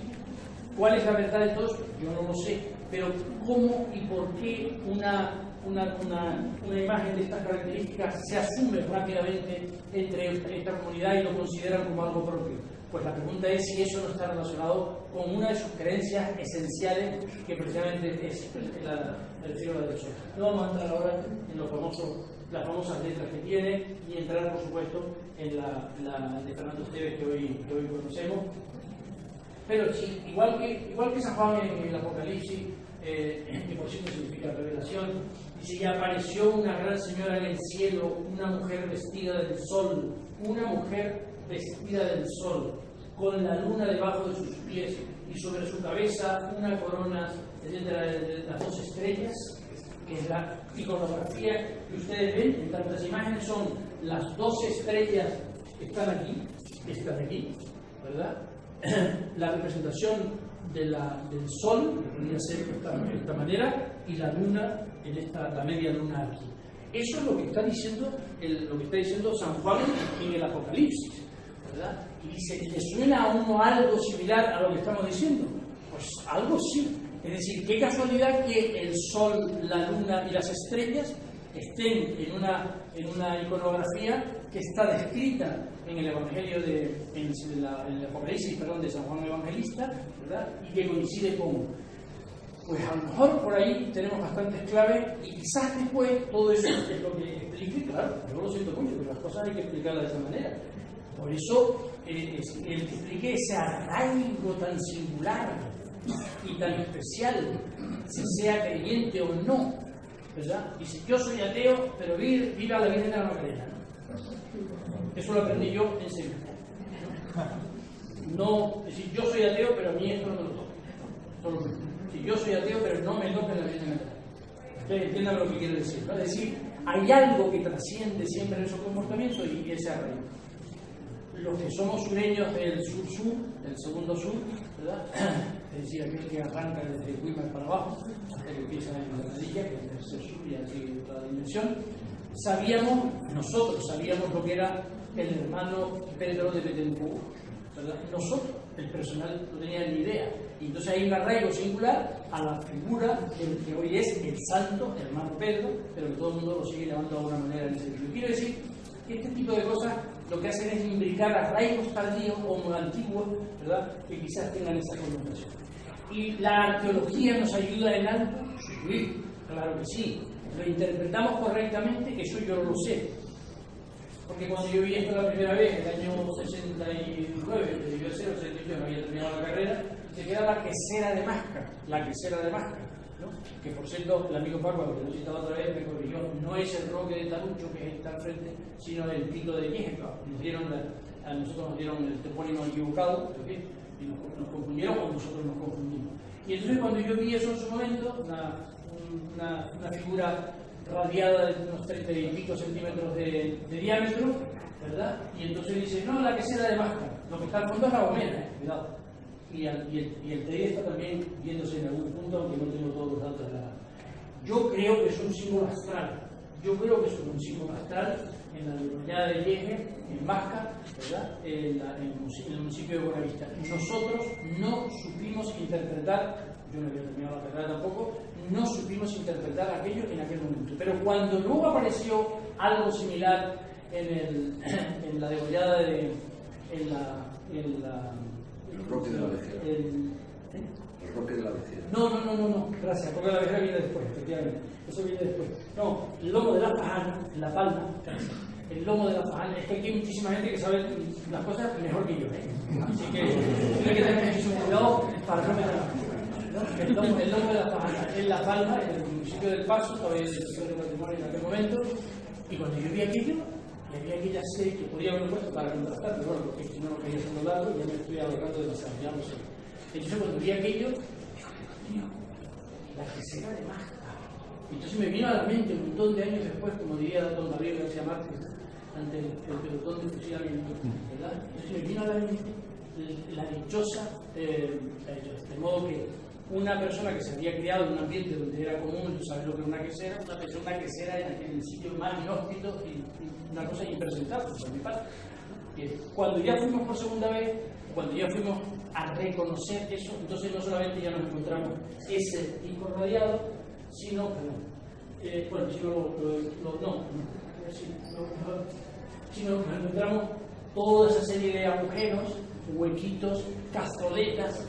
¿Cuál es la verdad de todo esto? Yo no lo sé, pero ¿cómo y por qué una imagen de estas características se asume rápidamente entre esta comunidad y lo consideran como algo propio? Pues la pregunta es si eso no está relacionado con una de sus creencias esenciales, que precisamente es el cielo del sol. No vamos a entrar ahora en las famosas letras que tiene, y entrar, por supuesto, en la de Fernando Esteves que hoy conocemos. Pero sí, igual que San Juan en el Apocalipsis, que por cierto significa revelación, dice: y apareció una gran señora en el cielo, una mujer vestida del sol, con la luna debajo de sus pies, y sobre su cabeza una corona de las 2 estrellas, que es la iconografía que ustedes ven en tantas imágenes. Son las 2 estrellas que están aquí, ¿verdad? La representación del sol, que podría ser de esta manera, y la luna, la media luna aquí. Eso es lo que está diciendo San Juan en el Apocalipsis, ¿verdad? Y dice, ¿le suena a uno algo similar a lo que estamos diciendo? Pues algo sí. Es decir, qué casualidad que el sol, la luna y las estrellas estén en una iconografía que está descrita en el Evangelio en el Apocalipsis, de San Juan Evangelista, ¿verdad? Y que coincide con... Pues a lo mejor por ahí tenemos bastantes claves, y quizás después todo eso es lo que explique. Claro, yo lo siento mucho, pero las cosas hay que explicarlas de esa manera. Por eso expliqué ese arraigo tan singular y tan especial, si sea creyente o no, ¿verdad? Dice, yo soy ateo, pero viva la Virgen de la Macarena, ¿no? Eso lo aprendí yo en Sevilla. No, es decir, yo soy ateo, pero a mí esto no me lo toca. Si yo soy ateo, pero no me toca la Virgen de la Macarena. Ustedes entiendan lo que quiero decir, ¿no? Es decir, hay algo que trasciende siempre en esos comportamientos, y ese arraigo. Los que somos sureños del sur-sur, del segundo sur, ¿verdad? Es decir, aquel que arranca desde Guimar para abajo, hasta que empieza en Granadilla, que es el tercer sur y así otra dimensión, nosotros sabíamos lo que era el hermano Pedro de Betancourt, ¿verdad? Nosotros, el personal, no tenía ni idea. Y entonces hay un arraigo singular a la figura del que hoy es el santo hermano Pedro, pero que todo el mundo lo sigue llamando de alguna manera en ese sentido. Quiero decir que este tipo de cosas lo que hacen es imbricar arraigos tardíos o antiguos, ¿verdad?, que quizás tengan esa connotación. ¿Y la arqueología nos ayuda en algo? Sí, claro que sí. ¿Lo interpretamos correctamente? Eso yo no lo sé. Porque cuando yo vi esto la primera vez, en el año 69, debió ser, o 78, no había terminado la carrera, se queda la quesera de Máscara, ¿no? Que por cierto, el amigo Paco, que lo citaba otra vez, me corrigió, no es el Roque de Tarucho que está al frente, sino el Pico de Ñejeca. A nosotros nos dieron el topónimo equivocado, ¿okay? Y nos confundieron, o nosotros nos confundimos. Y entonces cuando yo vi eso en su momento, una figura radiada de unos 30 y pico centímetros de diámetro, ¿verdad? Y entonces dice, no, la quesera de Máscara, lo que está al fondo es la Gomera, cuidado. Y el TEI está también viéndose en algún punto, aunque no tengo todos los datos de la mano. Yo creo que es un símbolo astral. En la localidad de Yeje, en Máscara, ¿verdad? En el municipio de Buenavista. Nosotros no supimos interpretar, yo no había terminado la carrera tampoco, no supimos interpretar aquello en aquel momento. Pero cuando luego apareció algo similar en la degollada de... El Roque de la Vejera. El Roque de la Vejera. No, gracias. El Roque de la Vejera viene después, efectivamente. Eso viene después. No, el lomo de la Fajana, en La Palma. El lomo de la Fajana. Es que aquí hay muchísima gente que sabe las cosas mejor que yo, ¿eh? Así que hay que tener muchísimo cuidado para no meter la mano. El domo de la Fajana en La Palma, en el municipio del Paso, todavía el sector de patrimonio en aquel momento, y cuando yo vi aquello, y había aquella serie que podía haber puesto para contrastar, pero bueno, porque si no lo quería hacer largo, ya me estoy ahorrando demasiado, ya no sé. Entonces cuando vi aquello, tío, la quesera de Málaga. Entonces me vino a la mente un montón de años después, como diría don Gabriel García Márquez, ante el pelotón de fusilamiento, ¿verdad? Entonces me vino a la mente la dichosa, de modo que una persona que se había criado en un ambiente donde era común, tú sabes lo que era una quesera en el sitio más inhóspito y una cosa impresentable por mi parte. Cuando ya fuimos por segunda vez, cuando ya fuimos a reconocer eso, entonces no solamente ya nos encontramos ese disco radiado, sino, sino nos encontramos toda esa serie de agujeros, huequitos, cazoletas,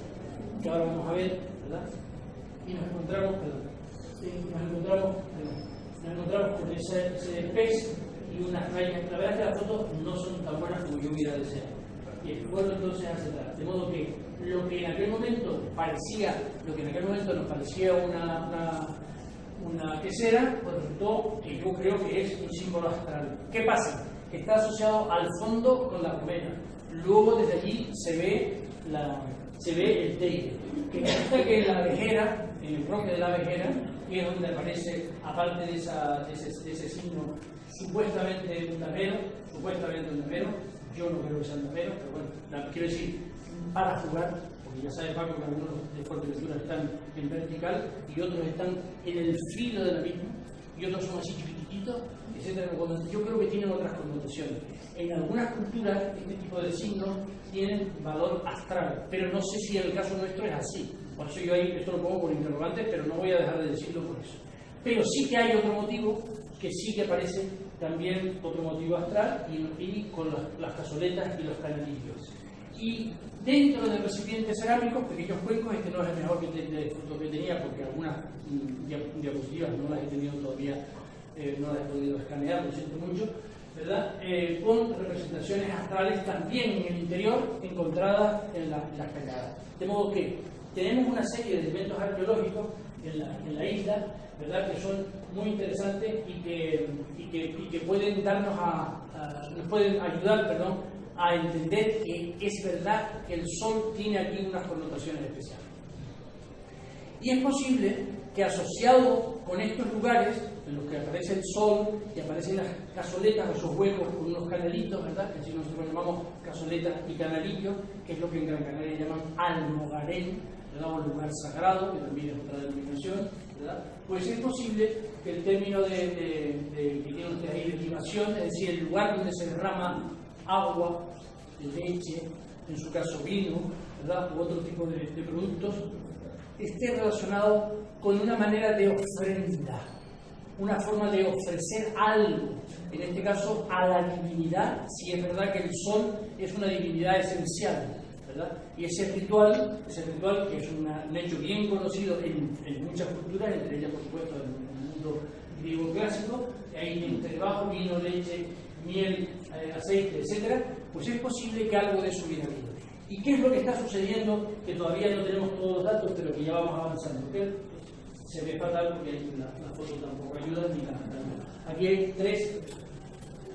que ahora vamos a ver, ¿verdad? Y nos encontramos con ese pez y unas rayas. La verdad es que las fotos no son tan buenas como yo hubiera deseado. Y el pueblo entonces hace tal. De modo que lo que en aquel momento nos parecía una quesera, pues resultó que yo creo que es un símbolo astral. ¿Qué pasa? Que está asociado al fondo con la romera. Luego desde allí se ve el teide. Que resulta que en la vejera, en el broque de la vejera, que es donde aparece, aparte de ese signo supuestamente un tapero, yo no creo que sea un tapero, pero bueno, quiero decir, para jugar, porque ya sabe Paco que algunos de Fuerteventura están en vertical y otros están en el filo de la misma, y otros son así chiquititos, etc. Yo creo que tienen otras connotaciones. En algunas culturas este tipo de signos tienen valor astral, pero no sé si en el caso nuestro es así. Por eso yo ahí esto lo pongo por interrogante, pero no voy a dejar de decirlo por eso. Pero sí que hay otro motivo, que sí que parece también otro motivo astral, y con las cazoletas y los canalillos. Y dentro del recipiente cerámico, pequeños cuencos, este no es el mejor que tenía, porque algunas diapositivas no las he tenido todavía, no las he podido escanear, lo siento mucho, ¿verdad? Con representaciones astrales también en el interior, encontradas en las cañadas. De modo que tenemos una serie de elementos arqueológicos en la isla, ¿verdad?, que son muy interesantes y que pueden darnos nos pueden ayudar, a entender que es verdad que el sol tiene aquí unas connotaciones especiales. Y es posible que asociado con estos lugares en los que aparece el sol y aparecen las cazoletas, esos huecos con unos canalitos, ¿verdad?, que así nosotros llamamos cazoletas y canalillos, que es lo que en Gran Canaria llaman almogarén, ¿verdad?, o lugar sagrado, que también es otra denominación, ¿verdad? Pues es posible que el término que tiene usted ahí de libación, es decir, el lugar donde se derrama agua, leche, en su caso vino, ¿verdad?, u otro tipo de productos, esté relacionado con una manera de ofrenda, una forma de ofrecer algo, en este caso a la divinidad, si es verdad que el sol es una divinidad esencial, ¿verdad? Y ese ritual que es un hecho bien conocido en muchas culturas, entre ellas por supuesto en el mundo griego clásico, ahí entre bajo, vino, leche, miel, aceite, etc., pues es posible que algo de eso hubiera habido. ¿Y qué es lo que está sucediendo? Que todavía no tenemos todos los datos, pero que ya vamos avanzando. ¿Okay? Se ve fatal porque la foto tampoco ayuda ni la. Aquí hay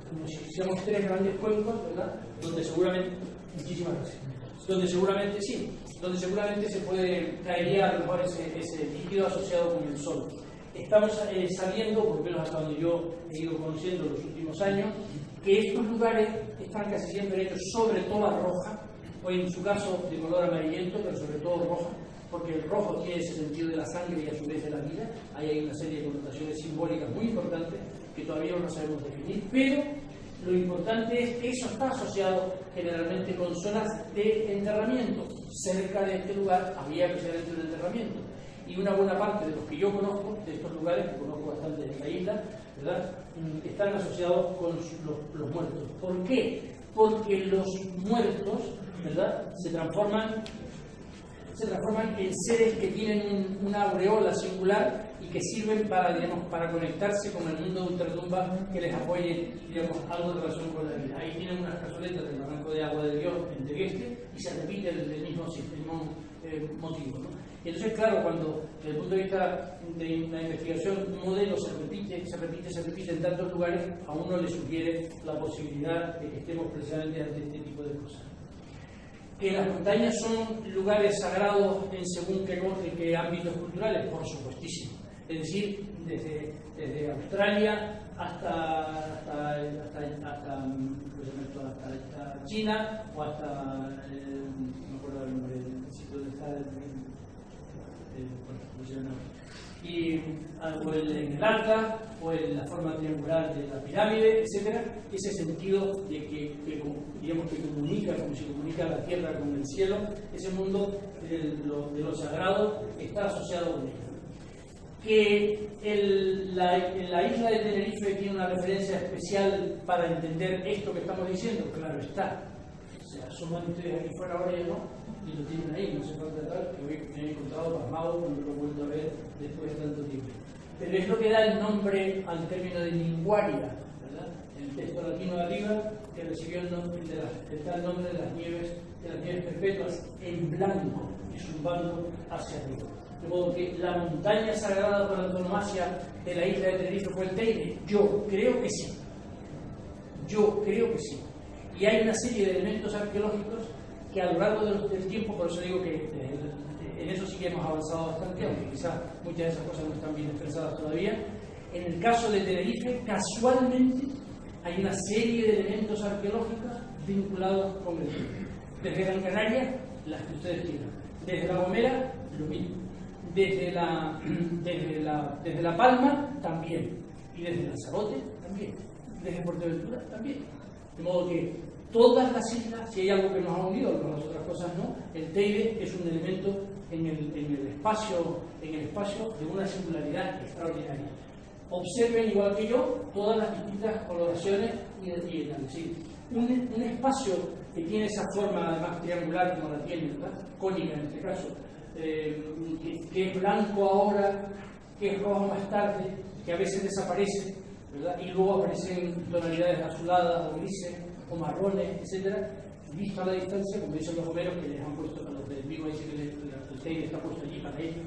como si hiciéramos tres grandes cuencos, ¿verdad?, donde seguramente, muchísimas gracias, donde seguramente se caería a lo mejor ese líquido asociado con el sol. Estamos sabiendo, por lo menos hasta donde yo he ido conociendo los últimos años, que estos lugares están casi siempre hechos sobre toda roja, o en su caso de color amarillento, pero sobre todo roja, porque el rojo tiene ese sentido de la sangre y a su vez de la vida. Ahí hay una serie de connotaciones simbólicas muy importantes que todavía no sabemos definir, pero lo importante es que eso está asociado generalmente con zonas de enterramiento. Cerca de este lugar había precisamente un enterramiento. Y una buena parte de los que yo conozco, de estos lugares, que conozco bastante de la isla, ¿verdad?, están asociados con los muertos. ¿Por qué? Porque los muertos, ¿verdad?, se transforman en seres que tienen una aureola singular y que sirven para conectarse con el mundo de ultratumba, que les apoye, algo de relación con la vida. Ahí tienen unas cazoletas del barranco de agua de Dios en Tegueste y se repite el mismo motivo, ¿no? Y entonces, claro, cuando desde el punto de vista de una investigación, un modelo se repite en tantos lugares, a uno le sugiere la posibilidad de que estemos precisamente ante este tipo de cosas. Que las montañas son lugares sagrados en según qué ámbitos culturales, por supuestísimo. Es decir, desde Australia hasta China o hasta no me acuerdo el nombre del sitio donde está o el Atlas o en la forma triangular de la pirámide, etcétera. Ese sentido de que digamos que comunica, como se comunica la tierra con el cielo, ese mundo de lo sagrado está asociado con ello. Que la isla de Tenerife tiene una referencia especial para entender esto que estamos diciendo, claro está. O sea, asoman ustedes aquí fuera ahora y no, y lo tienen ahí, no se falta tal, que hoy me he encontrado pasmado cuando lo he vuelto a ver después de tanto tiempo. Pero es lo que da el nombre al término de linguaria, ¿verdad? El texto latino de arriba, que recibió el nombre está el nombre de las nieves perpetuas en blanco, y zumbando hacia arriba. De modo que la montaña sagrada por antonomasia de la isla de Tenerife fue el Teide. Yo creo que sí. Y hay una serie de elementos arqueológicos que a lo largo del tiempo, por eso digo que en eso sí que hemos avanzado bastante, aunque quizás muchas de esas cosas no están bien expresadas todavía. En el caso de Tenerife, casualmente, hay una serie de elementos arqueológicos vinculados con el Teide. Desde Gran Canaria, las que ustedes quieran. Desde La Gomera, lo mismo. Desde La Palma, también. Y desde Lanzarote, también. Desde Fuerteventura, también. De modo que todas las islas, si hay algo que nos ha unido, con las otras cosas no, el Teide es un elemento en el espacio de una singularidad extraordinaria. Observen, igual que yo, todas las distintas coloraciones y decir, un espacio que tiene esa forma, además triangular como la tiene, ¿verdad? Cónica en este caso, que es blanco ahora, que es rojo más tarde, que a veces desaparece, ¿verdad? Y luego aparecen tonalidades azuladas o grises o marrones, etcétera. Visto a la distancia, como dicen los gomeros, que les han puesto a los del Vigo, dice que el Teide está puesto allí para ellos,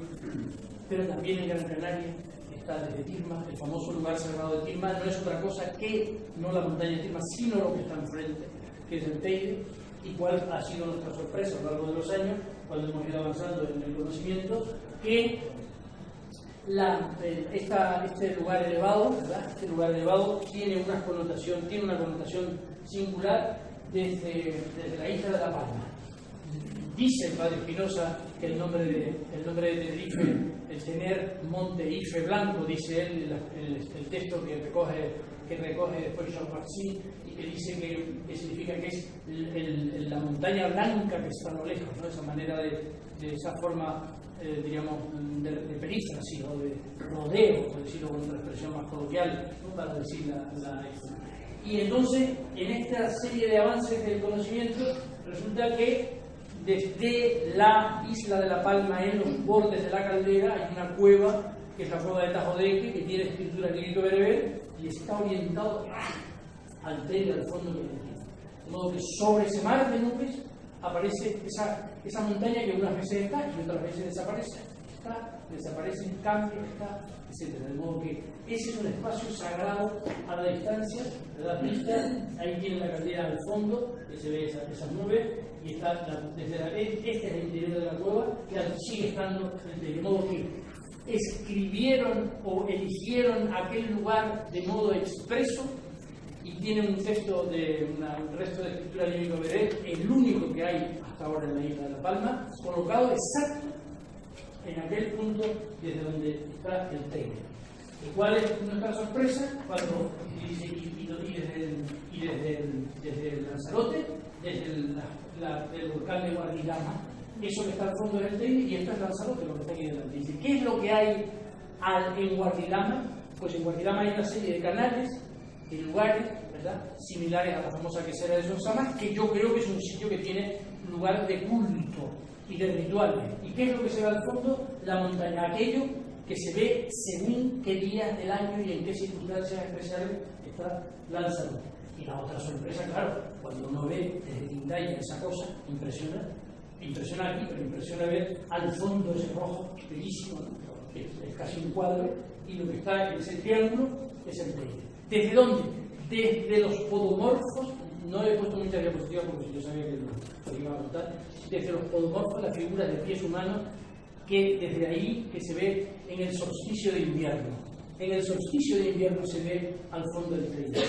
pero también en Gran Canaria está desde Tirma, el famoso lugar sagrado de Tirma, no es otra cosa que no la montaña de Tirma, sino lo que está enfrente, que es el Teide. Y cuál ha sido nuestra sorpresa a lo largo de los años, cuando hemos ido avanzando en el conocimiento, que este lugar elevado, ¿verdad? Este lugar elevado tiene una connotación singular desde la isla de La Palma. Dice el padre Espinosa que el nombre de Tenerife, el tener monte Ife blanco, dice él, el texto que recoge después Jean-Marcy, y que dice que significa que es la montaña blanca que está a lo lejos, ¿no? Esa manera de esa forma, diríamos, de perífrasis o de rodeo, por decirlo con otra expresión más coloquial, ¿no? Para decir Y entonces, en esta serie de avances del conocimiento, resulta que desde la isla de La Palma, en los bordes de la caldera, hay una cueva, que es la cueva de Tajodeque, que tiene escritura lírico-bereber y está orientado al Teide, al fondo que tiene. De modo que sobre ese mar de nubes aparece esa montaña que unas veces está y otras veces desaparece. Desaparece, cambia, etc. De modo que ese es un espacio sagrado a la distancia, de la pista. Ahí tiene la caldera al fondo, que se ve esas nubes, y está este es el interior de la cueva, que sigue estando, de modo que escribieron o eligieron aquel lugar de modo expreso, y tiene un texto un resto de escritura lírico-bereber, el único que hay hasta ahora en la isla de La Palma, colocado exacto en aquel punto desde donde está el Teide. ¿Y cuál es nuestra sorpresa? Cuando desde el Lanzarote, desde el volcán de Guardilama, eso que está al fondo del Teide, y esto es Lanzarote, lo que está aquí delante. Dice, ¿qué es lo que hay en Guardilama? Pues en Guardilama hay una serie de canales, de lugares, ¿verdad?, similares a la famosa quesera de Sonsamas, que yo creo que es un sitio que tiene lugar de culto y de rituales. ¿Y qué es lo que se ve al fondo? La montaña, aquello que se ve según qué días del año y en qué circunstancias especiales está Lanzarote. Y la otra sorpresa, claro, cuando uno ve desde Tindaya esa cosa impresionante, impresiona aquí, pero impresiona ver al fondo ese rojo bellísimo, ¿no? Que es casi un cuadro, y lo que está en ese triángulo es el Teide. ¿Desde dónde? Desde los podomorfos. No he puesto muchas diapositivas porque yo sabía que lo iba a contar. Desde los podomorfos, la figura de pies humanos, que desde ahí que se ve en el solsticio de invierno. En el solsticio de invierno se ve al fondo del Teide.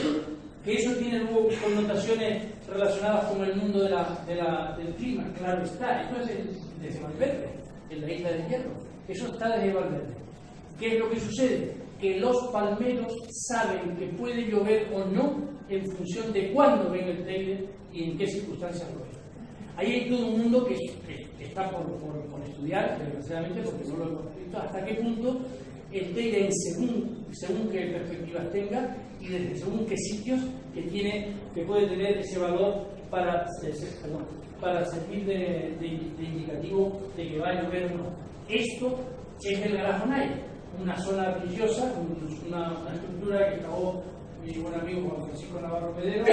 Que eso tiene luego connotaciones relacionadas con el mundo del clima, claro está. Esto es desde Valverde, en la isla de Hierro. Eso está desde Valverde. ¿Qué es lo que sucede? Que los palmeros saben que puede llover o no en función de cuándo ven el Teide y en qué circunstancias lo ven. Ahí hay todo un mundo que está por estudiar, desgraciadamente, porque no lo hemos visto, hasta qué punto el Teide, según qué perspectivas tenga y desde según qué sitios que puede tener ese valor para servir de indicativo de que va a llover o no. Esto es el Garajonay, una zona religiosa, una estructura que acabó mi buen amigo Juan Francisco Navarro Pedero,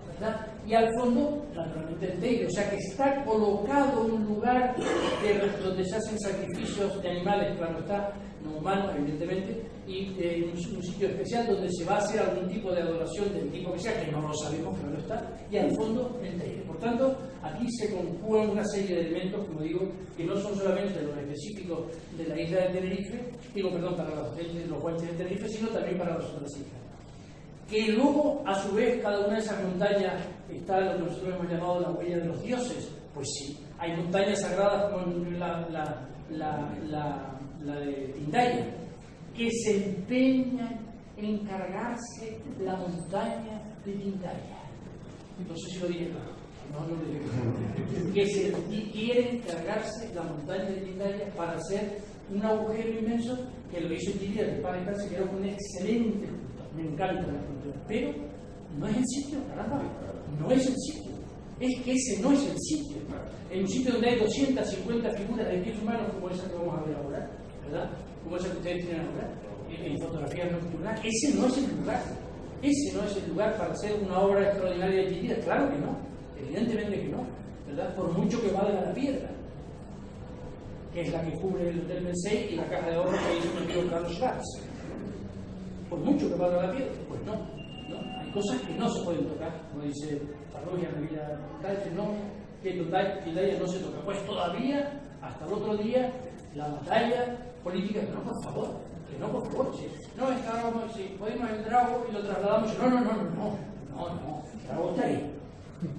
¿verdad? Y al fondo, naturalmente, el Teide, o sea que está colocado en un lugar donde se hacen sacrificios de animales, claro está, no humanos, evidentemente, y un sitio especial donde se va a hacer algún tipo de adoración del tipo que sea, que no lo sabemos, claro está, y al fondo el Teide. Por tanto, aquí se conjugan una serie de elementos, como digo, que no son solamente los específicos de la isla de Tenerife, para los guanches de Tenerife, sino también para las otras islas. Que luego, a su vez, cada una de esas montañas está lo que nosotros hemos llamado la huella de los dioses. Pues sí, hay montañas sagradas como la de Tindaya, que se empeñan en cargarse la montaña de Tindaya. No sé si lo dije claro. No lo dije. Que se quieren cargarse la montaña de Tindaya para hacer un agujero inmenso, que lo hizo Tindaya, que para estar se quedó con una excelente. Me encanta la cultura, pero no es el sitio, caramba, no es el sitio. Es que ese no es el sitio. En un sitio donde hay 250 figuras de pies humanos, como esa que vamos a ver ahora, ¿verdad? Como esa que ustedes tienen ahora, en fotografías nocturnas, ese no es el lugar. Ese no es el lugar para hacer una obra extraordinaria de Chiridas. Claro que no, evidentemente que no, ¿verdad? Por mucho que valga la piedra, que es la que cubre el Hotel Mensei y la caja de ahorros que hizo mi amigo Carlos Schwartz. Por mucho que valga la piedra, pues no. Hay cosas que no se pueden tocar, como dice Parroquia en la vida tal, que Tindaya no se toca. Pues todavía, hasta el otro día, la batalla política, que no, por favor, sí. No, si podemos el Drago y lo trasladamos, no, el Drago está ahí.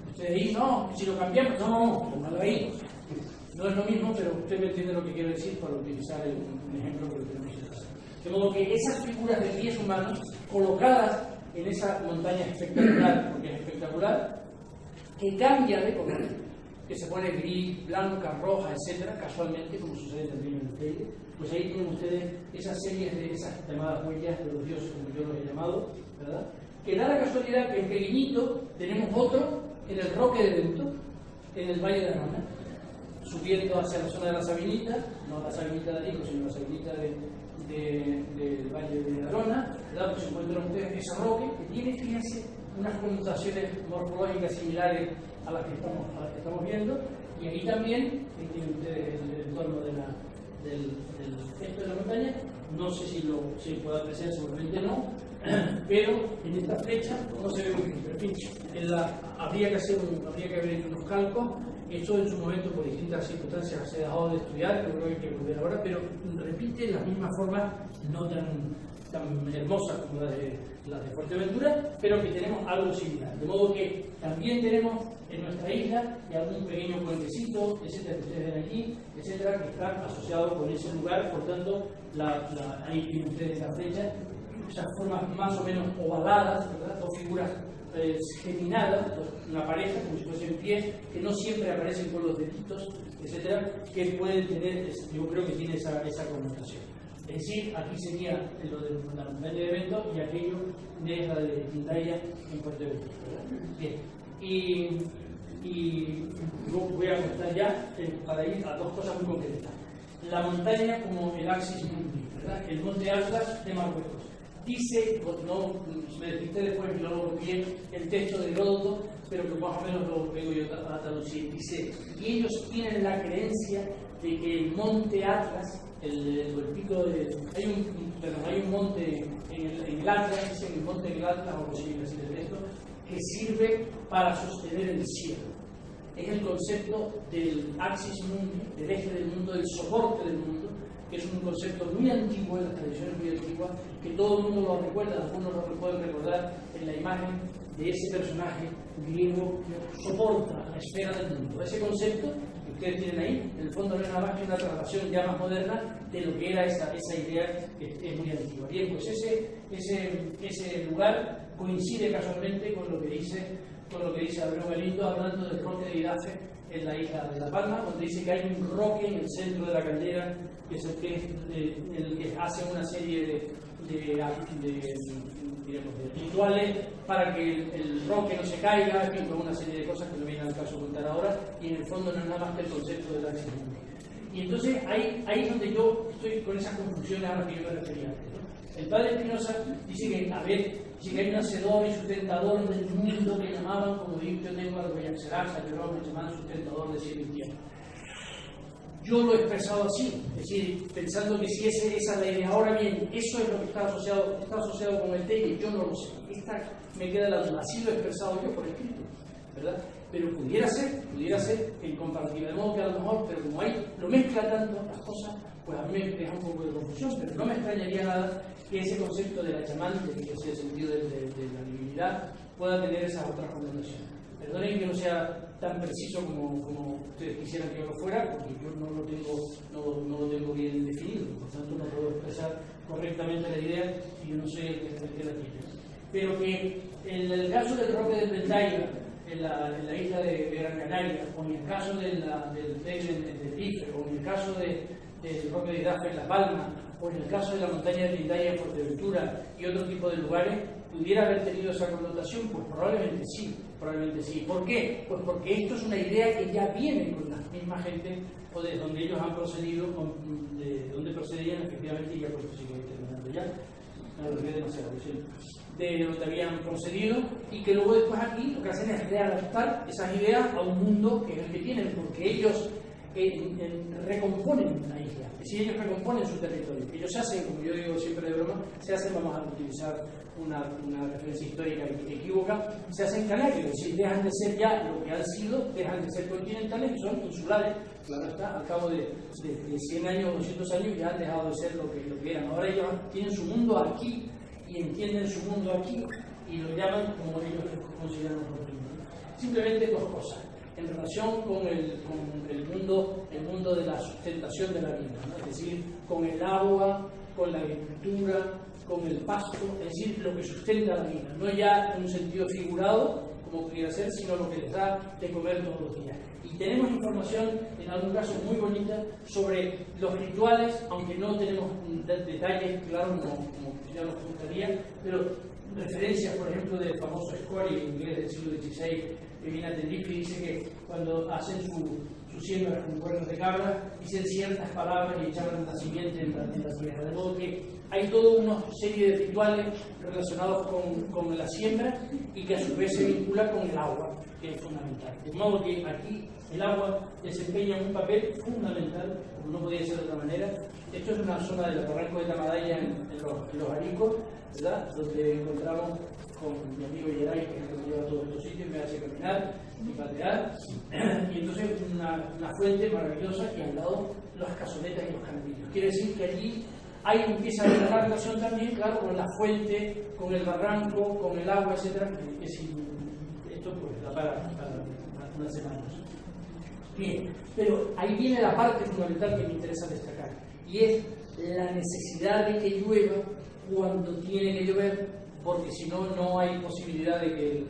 Ustedes ahí, no, si lo cambiamos, no ahí. No es lo mismo, pero usted me entiende lo que quiero decir para utilizar un ejemplo que tenemos en casa. De modo que esas figuras de pies humanos colocadas en esa montaña espectacular, porque es espectacular, que cambia de color, que se pone gris, blanca, roja, etcétera, casualmente, como sucede también en el Teide, pues ahí tienen ustedes esas series de esas llamadas huellas de los dioses, como yo los he llamado, ¿verdad? Que da la casualidad que en pequeñito tenemos otro en el Roque de Vento, en el Valle de Arona, subiendo hacia la zona de la Sabinita, no la Sabinita de Arico, sino la Sabinita del Valle de Arona, ¿verdad? Pues se encuentran ustedes ese roque que tiene, fíjense, unas connotaciones morfológicas similares a las que estamos viendo, y ahí también tienen ustedes el entorno del efecto de la montaña. No sé si se puede apreciar, seguramente no, pero en esta flecha no se ve muy bien, pero en fin, habría que haber hecho unos cálculos. Esto en su momento, por distintas circunstancias, se ha dejado de estudiar, creo que hay que volver ahora, pero repite las mismas formas, no tan hermosas como las de Fuerteventura, pero que tenemos algo similar. De modo que también tenemos en nuestra isla algún pequeño puentecito, etcétera, que ustedes ven aquí, etcétera, que están asociados con ese lugar. Por tanto, ahí tienen ustedes la flecha, esas formas más o menos ovaladas, ¿verdad? Dos figuras geminadas, una pareja, como si fuesen pies, que no siempre aparecen con los deditos, etcétera, que pueden tener, yo creo que tiene esa connotación. Es decir, aquí sería lo de la montaña de Vento y aquello de la de Tindaya en Puerto Ventura. Bien, y voy a contar ya para ir a dos cosas muy concretas. La montaña como el Axis Mundi, ¿verdad? El monte Atlas de Marruecos. Dice, me despisté después, no lo copié, el texto de Heródoto, pero que más o menos lo vengo yo a traducir. Dice, y ellos tienen la creencia de que el monte Atlas, el pico de... Hay un monte en el Atlas, dicen el monte en el Atlas, o no sé si decir esto, que sirve para sostener el cielo. Es el concepto del axis mundi, del eje del mundo, del soporte del mundo, que es un concepto muy antiguo en las tradiciones muy antiguas, que todo el mundo lo recuerda, algunos lo pueden recordar en la imagen de ese personaje griego que soporta la esfera del mundo. Ese concepto que ustedes tienen ahí, en el fondo no es nada más que una traslación ya más moderna de lo que era esa idea que es muy antigua. Bien, pues ese lugar coincide casualmente con lo que dice Abreu Galindo hablando del roque de Idafe en la isla de La Palma, donde dice que hay un roque en el centro de la caldera que es el que hace una serie de rituales para que el roque no se caiga, en fin, con una serie de cosas que no viene al caso contar ahora, y en el fondo no es nada más que el concepto del axis mundi. Y entonces ahí es donde yo estoy con esas conclusiones a las que yo me refería antes, ¿no? El padre Espinosa dice que, dice que hay un hacedor y sustentador del mundo que llamaban, como digo, yo tengo a lo que llamaban sustentador de cielo y tierra. Yo lo he expresado así, es decir, pensando que si esa es la idea. Ahora bien, eso es lo que está asociado con el Teide, yo no lo sé. Esta me queda la duda, así lo he expresado yo por escrito, ¿verdad? Pero pudiera ser en comparativa, de modo que a lo mejor, pero como lo mezcla tanto las cosas, pues a mí me deja un poco de confusión, pero no me extrañaría nada que ese concepto de la chamán, que es el sentido de la divinidad, pueda tener esas otras connotaciones. Perdonen que no sea tan preciso como ustedes quisieran que yo lo fuera, porque yo no lo tengo bien definido, por tanto no puedo expresar correctamente la idea y yo no soy el que la tiene. Pero que en el caso del roque del Ventaya, en la isla de Gran Canaria, o en el caso del Teide de Tenerife, o en el caso del roque de Idafe en La Palma, o en el caso de la montaña de Tindaya en Fuerteventura y otro tipo de lugares, pudiera haber tenido esa connotación, pues probablemente sí. ¿Por qué? Pues porque esto es una idea que ya viene con la misma gente o de donde ellos han procedido, de donde procedían efectivamente, y ya por eso sigo terminando ya, no lo olvidé demasiado, de donde habían procedido, y que luego después aquí lo que hacen es readaptar esas ideas a un mundo que es el que tienen, porque ellos recomponen la isla, es decir, ellos recomponen su territorio. Ellos se hacen, como yo digo siempre de broma, vamos a utilizar una referencia histórica equívoca, se hacen canarios, es decir, dejan de ser ya lo que han sido, dejan de ser continentales y son insulares. Claro está, al cabo de 100 años o 200 años ya han dejado de ser lo que eran. Ahora ellos tienen su mundo aquí y entienden su mundo aquí y lo llaman como ellos consideran oportuno. Simplemente dos cosas en relación con el mundo de la sustentación de la vida, ¿no? Es decir, con el agua, con la agricultura, con el pasto, es decir, lo que sustenta la vida, no ya en un sentido figurado, como pudiera ser, sino lo que les da de comer todos los días. Y tenemos información, en algún caso muy bonita, sobre los rituales, aunque no tenemos detalles claros como ya nos gustaría, pero referencias, por ejemplo, del famoso Scory, inglés del siglo XVI, que viene a Tenerife y dice que cuando hacen su siembra con cuernos de cabra, dicen ciertas palabras y echaban la simiente en la tierra. De modo que hay toda una serie de rituales relacionados con la siembra y que a su vez se vincula con el agua, que es fundamental. De modo que aquí el agua desempeña un papel fundamental, como no podía ser de otra manera. Esto es una zona del barranco de Tamadaya en los Aricos, ¿verdad? Donde encontramos con mi amigo Yeray, que es el que me lleva a todos estos sitios, me hace caminar y patear, y entonces una fuente maravillosa y al lado las cazonetas y los canalillos. Quiere decir que allí empieza a haber una relación también, claro, con la fuente, con el barranco, con el agua, etc. Esto pues da para unas semanas. Bien, pero ahí viene la parte fundamental que me interesa destacar, y es la necesidad de que llueva cuando tiene que llover, porque si no, no hay posibilidad de que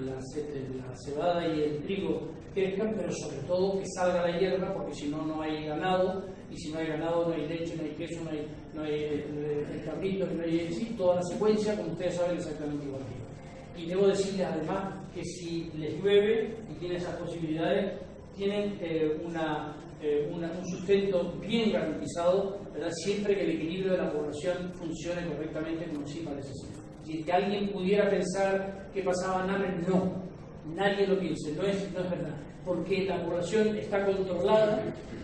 la cebada y el trigo crezcan, pero sobre todo que salga la hierba, porque si no, no hay ganado, y si no hay ganado, no hay leche, no hay queso, no hay cabritos, no hay, sí, toda la secuencia, como ustedes saben, exactamente igual que yo. Y debo decirles además que si les llueve y tienen esas posibilidades, tienen un sustento bien garantizado, ¿verdad? Siempre que el equilibrio de la población funcione correctamente, como sí parece ser. Si que alguien pudiera pensar que pasaban hambre, nadie lo piense, no es verdad, porque la población está controlada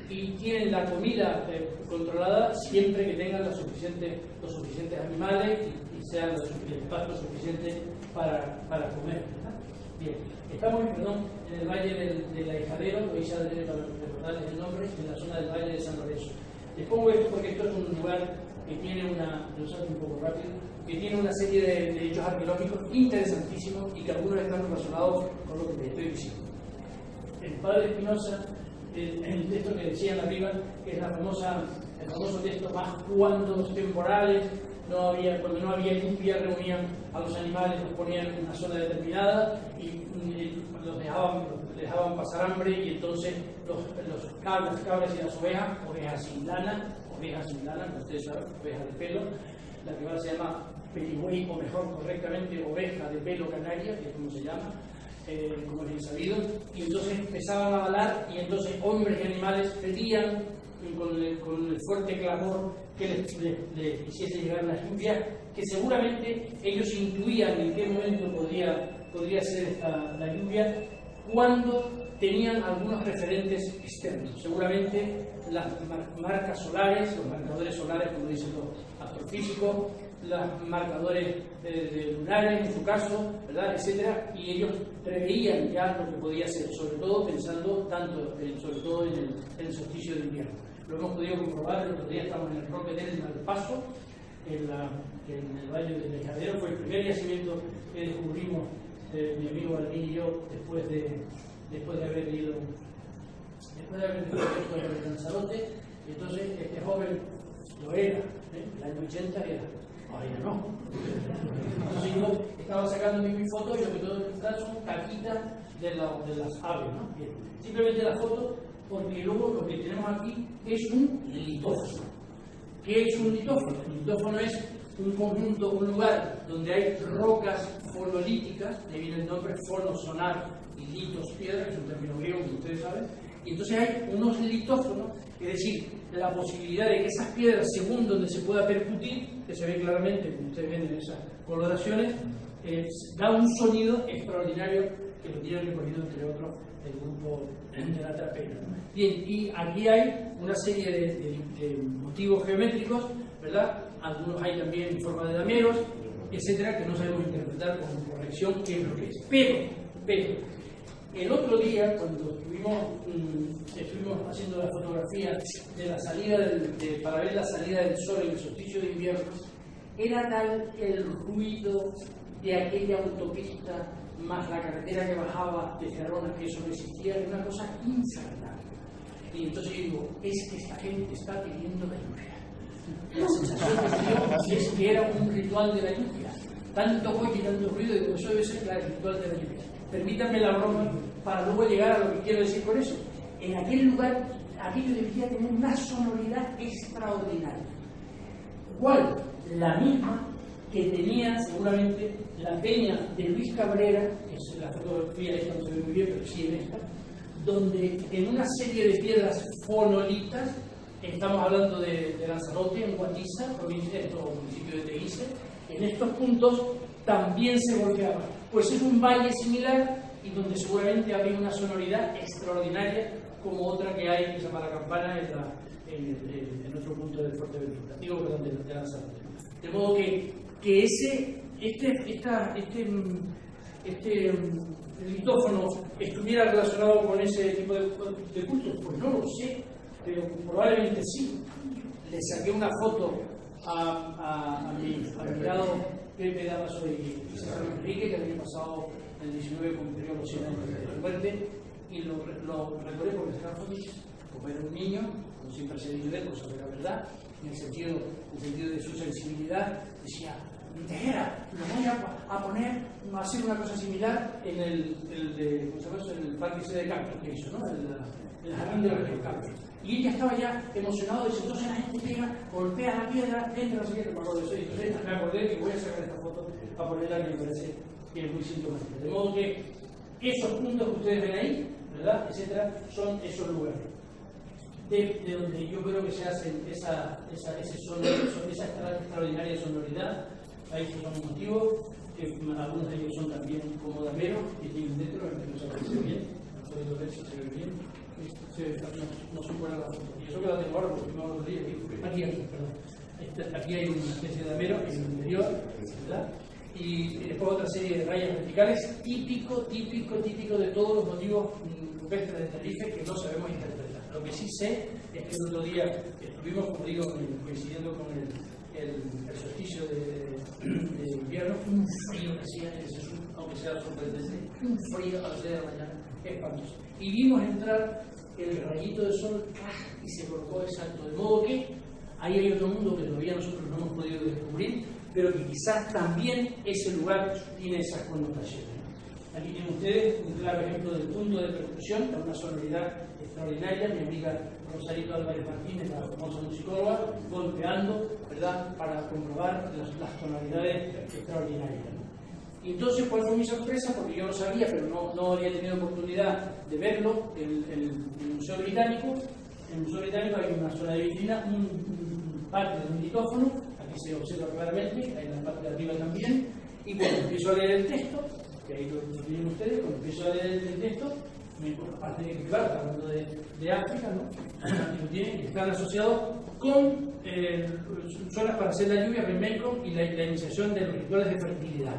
y tienen la comida controlada siempre que tengan los suficientes animales y sean el pasto suficiente para comer, ¿verdad? Bien, estamos en el Valle del Ahijadero, lo hice para recordarles el nombre, en la zona del Valle de San Lorenzo. Les pongo esto porque esto es un lugar que tiene lo salto un poco rápido, que tiene una serie de hechos arqueológicos interesantísimos y que algunos están relacionados con lo que les estoy diciendo. El padre Espinosa, el texto que decían arriba, que es el famoso texto más cuando temporales, cuando no había lluvia, reunían a los animales, los ponían en una zona determinada y los dejaban pasar hambre, y entonces las cabras y las ovejas sin lana, como ustedes saben, ovejas de pelo, la que ahora se llama peligüey, o mejor, correctamente, oveja de pelo canaria, que es como se llama, como les he sabido, y entonces empezaban a balar, y entonces hombres y animales pedían con el fuerte clamor que les hiciese llegar la lluvia, que seguramente ellos intuían en qué momento podría ser la lluvia, cuando tenían algunos referentes externos. Seguramente las marcas solares, los marcadores solares, como dicen los astrofísicos, los marcadores lunares, en su caso, ¿verdad?, etcétera, y ellos preveían ya lo que podía ser, sobre todo pensando sobre todo en el solsticio de invierno. Lo hemos podido comprobar. El otro día estamos en el Roque del Paso, en el Valle del Ahijadero. Fue el primer yacimiento que descubrimos mi amigo Balbín y yo después de haber ido al Lanzarote. Entonces este joven lo era, el año 80 era, ahora ya no. Entonces yo estaba sacando mi foto y lo que todo son caquitas de las aves, ¿no? Bien. Simplemente la foto, porque luego lo que tenemos aquí es un litófono. ¿Qué es un litófono? Un litófono es un conjunto, un lugar donde hay rocas fonolíticas, de ahí viene el nombre, fono, sonar, y litos, piedra, que es un término griego que ustedes saben, y entonces hay unos litófonos, es decir, la posibilidad de que esas piedras, según donde se pueda percutir, que se ve claramente, como ustedes ven en esas coloraciones, da un sonido extraordinario que lo tiene recogido, entre otros, el grupo de la Trapera. Bien, y aquí hay una serie de motivos geométricos, ¿verdad? Algunos hay también en forma de dameros, etcétera, que no sabemos interpretar con corrección qué es lo que es. Pero el otro día, cuando estuvimos haciendo la fotografía de la salida para ver la salida del sol en el solsticio de invierno, era tal el ruido de aquella autopista más la carretera que bajaba de Gerona, que eso no existía, era una cosa infernal. Y entonces yo digo, es que esta gente está pidiendo la lluvia. La sensación que es que era un ritual de la lluvia. Tanto coche y tanto ruido, digo, eso debe ser el ritual de la lluvia. Permítanme la broma para luego llegar a lo que quiero decir con eso. En aquel lugar, aquello debería tener una sonoridad extraordinaria. ¿Cuál? La misma que tenía seguramente la peña de Luis Cabrera, que es la fotografía, esta no se ve muy bien, pero sí en esta, donde en una serie de piedras fonolitas, estamos hablando de Lanzarote, en Guatiza, provincia o municipio de Teguise, en estos puntos también se golpeaba. Pues es un valle similar y donde seguramente había una sonoridad extraordinaria, como otra que hay, que se llama La Campana, en otro punto del Fuerte Ventura, digo, perdón, de Lanzarote. De modo que este litófono estuviera relacionado con ese tipo de cultos, pues no lo sé, pero probablemente sí. Le saqué una foto a mi admirado Pepe Damaso y César Enrique, que había pasado el 19 cumplió los 100 años de su muerte, y lo recordé porque era feliz, como era un niño, como siempre se dice de él, cosa de la verdad, en el sentido de su sensibilidad, decía, Tejera, lo voy a poner, a hacer una cosa similar en el parque de Campos que hizo, ¿no? El jardín de los Campos. Y ella estaba ya emocionado, dice, entonces la gente llega, golpea la piedra, entra, no sé qué, me acuerdo de eso, y entonces me acordé que voy a sacar esta foto para ponerla, que me parece que es muy sintomática. De modo que esos puntos que ustedes ven ahí, ¿verdad?, etcétera, son esos lugares de donde yo creo que se hace esa extraordinaria sonoridad. Ahí son motivos. que algunos de ellos son también como dameros, que tienen dentro, no se aparece bien, no puedo ver si se ve bien, no supone la foto. Y eso que la tengo ahora, porque no lo leí, aquí, perdón. Aquí hay una especie de damero en el interior, ¿verdad? Y después otra serie de rayas verticales, típico de todos los motivos rupestres de Tenerife que no sabemos interpretar. Lo que sí sé es que el otro día estuvimos, como digo, coincidiendo con el solsticio de invierno, un frío que hacía en Jesús, aunque sea sorprendente, un frío a las 6 de la mañana, espantoso. Y vimos entrar el rayito de sol y se colocó exacto, de modo que ahí hay otro mundo que todavía nosotros no hemos podido descubrir, pero que quizás también ese lugar tiene esas connotaciones. Aquí tienen ustedes un claro ejemplo del punto de percusión, con una sonoridad extraordinaria. Mi amiga Rosarito Álvarez Martínez, la famosa musicóloga, golpeando, ¿verdad?, para comprobar las tonalidades extraordinarias. Y entonces, ¿cuál fue mi sorpresa? Porque yo lo sabía, pero no había tenido oportunidad de verlo en el Museo Británico. En el Museo Británico hay una zona de vitrina, un parte de un litófono, aquí se observa claramente, hay en la parte de arriba también, y cuando empiezo a leer el texto, que ahí lo tienen ustedes, cuando empiezo a leer el texto, aparte de que, claro, está hablando de África, ¿no? Están asociados con zonas para hacer la lluvia, remake y la iniciación de los rituales de fertilidad.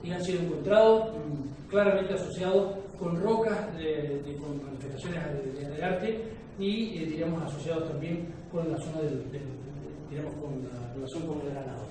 Y han sido encontrados claramente asociados con rocas, con manifestaciones de arte y, diríamos, asociados también con la zona digamos, con la relación con el ganado.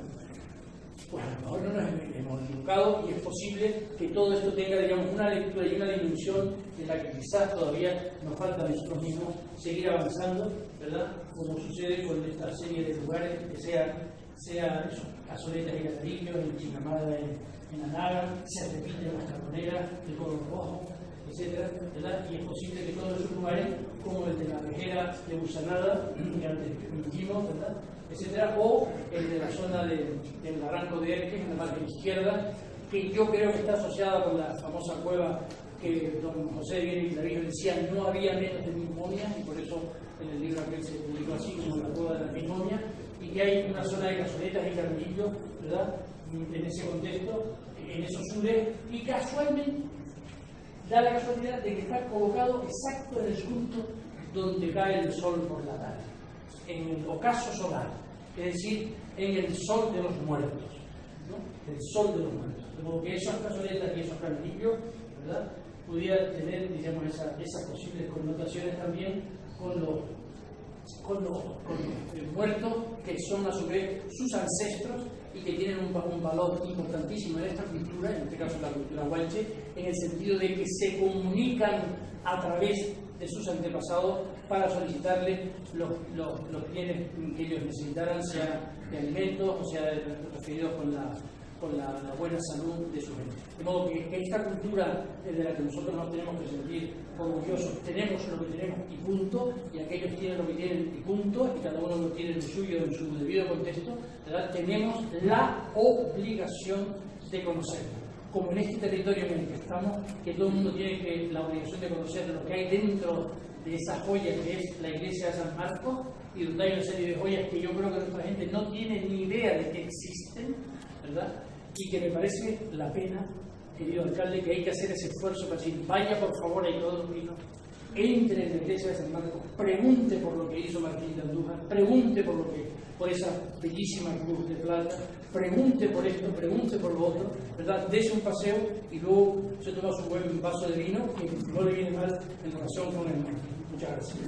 Pues a lo mejor no nos hemos equivocado y es posible que todo esto tenga, digamos, una lectura y una dimensión en la que quizás todavía nos falta a nosotros mismos seguir avanzando, ¿verdad? Como sucede con esta serie de lugares, que sea eso, Cazoletas y Catarillos, en Chinamada, en Anaga, se repiten las carboneras, el color rojo, etcétera, ¿verdad? Y es posible que todos esos lugares, como el de la Vejera de Busanada, que antes dijimos, ¿verdad?, etcétera, o el de la zona del Barranco de Erques, en la margen izquierda, que yo creo que está asociada con la famosa cueva que don José de Viera y Clavijo decía no había menos de Mismomia, y por eso en el libro aquel se publicó así como la cueva de la Mismomia, y que hay una zona de Cazoletas y Carmelillo, ¿verdad?, en ese contexto, en esos sures, y casualmente da la casualidad de que está colocado exacto en el punto donde cae el sol por la tarde, en el ocaso solar, es decir, en el sol de los muertos, ¿no? El sol de los muertos. De modo que esas Cazoletas y esos Carmelillos, ¿verdad?, pudieran tener, digamos, esas posibles connotaciones también con los muertos, que son a su vez sus ancestros y que tienen un valor importantísimo en esta cultura, en este caso la cultura hualche, en el sentido de que se comunican a través de sus antepasados para solicitarles los bienes que ellos necesitaran, sea de alimentos o sea referidos con la buena salud de su gente. De modo que esta cultura de la que nosotros nos tenemos que sentir orgullosos, tenemos lo que tenemos y punto, y aquellos tienen lo que tienen y punto, y cada uno lo tiene lo suyo en su debido contexto, ¿verdad? Tenemos la obligación de conocerlo. Como en este territorio en el que estamos, que todo el mundo tiene la obligación de conocer lo que hay dentro de esa joya que es la iglesia de San Marcos, y donde hay una serie de joyas que yo creo que nuestra gente no tiene ni idea de que existen, ¿verdad? Y que me parece la pena, querido alcalde, que hay que hacer ese esfuerzo para decir, vaya por favor a todos los vinos, entre en la iglesia de San Marcos, pregunte por lo que hizo Martín de Andújar, pregunte por esa bellísima cruz de plata, pregunte por esto, pregunte por lo otro, ¿verdad? Dese un paseo y luego se toma su buen vaso de vino, que no le viene mal en relación con el Martín. Muchas gracias.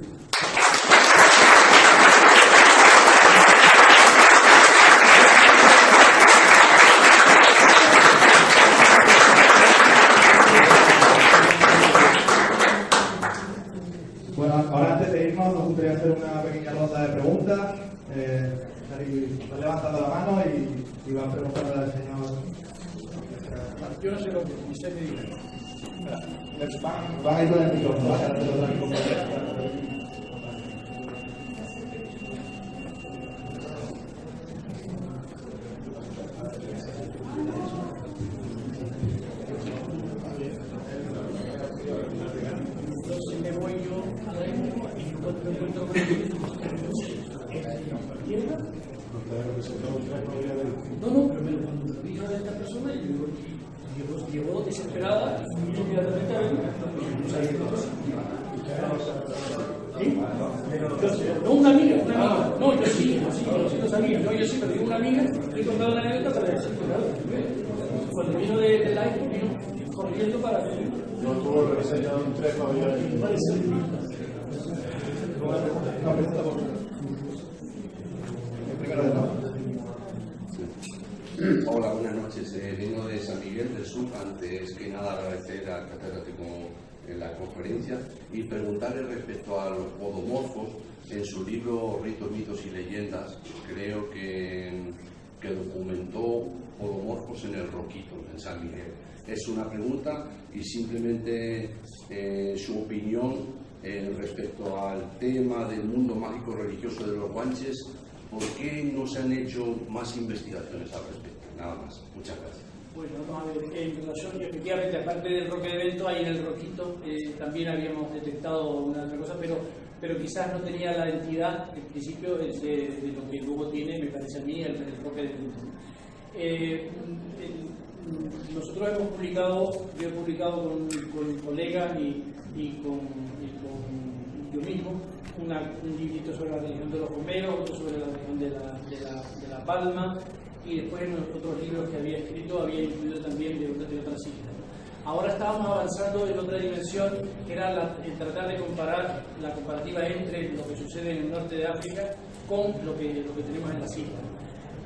Bueno, ahora antes de irnos nos gustaría hacer una pequeña ronda de preguntas. Está levantando la mano y va a preguntarle al señor. Yo no sé lo que usted me diga. Van a ir con el micrófono, van a hacer otra compañera. Entonces me voy yo a la y encuentro con el no, pero me lo lo dijo esta persona y llegó desesperada y inmediatamente a ver, no sabía qué cosa. ¿Sí? No una amiga, no, yo sí lo sabía, no, yo sí, pero digo una amiga, le he contado una anécdota para decir, claro, cuando vino del iPhone, vino corriendo para que... No tuvo reseñado un trepa, había... Una pregunta por... Primero de todo. Hola, buenas noches. Vengo de San Miguel del Sur. Antes que nada agradecer al catedrático en la conferencia y preguntarle respecto a los podomorfos. En su libro Ritos, mitos y leyendas creo que documentó podomorfos en el Roquito, en San Miguel. Es una pregunta y simplemente su opinión respecto al tema del mundo mágico religioso de los guanches. ¿Por qué no se han hecho más investigaciones al respecto? Nada más. Muchas gracias. Bueno, vamos a ver, en relación, efectivamente, aparte del Roque de Evento, ahí en el Roquito también habíamos detectado una otra cosa, pero quizás no tenía la entidad, en principio, de lo que luego tiene, me parece a mí, el Roque de Evento. Nosotros hemos publicado, yo he publicado con colegas y con yo mismo, un librito sobre la religión de los bomberos, otro sobre la religión de la palma, y después en los otros libros que había escrito había incluido también de otras islas. Ahora estábamos avanzando en otra dimensión, que era el tratar de comparar la comparativa entre lo que sucede en el norte de África con lo que tenemos en las islas.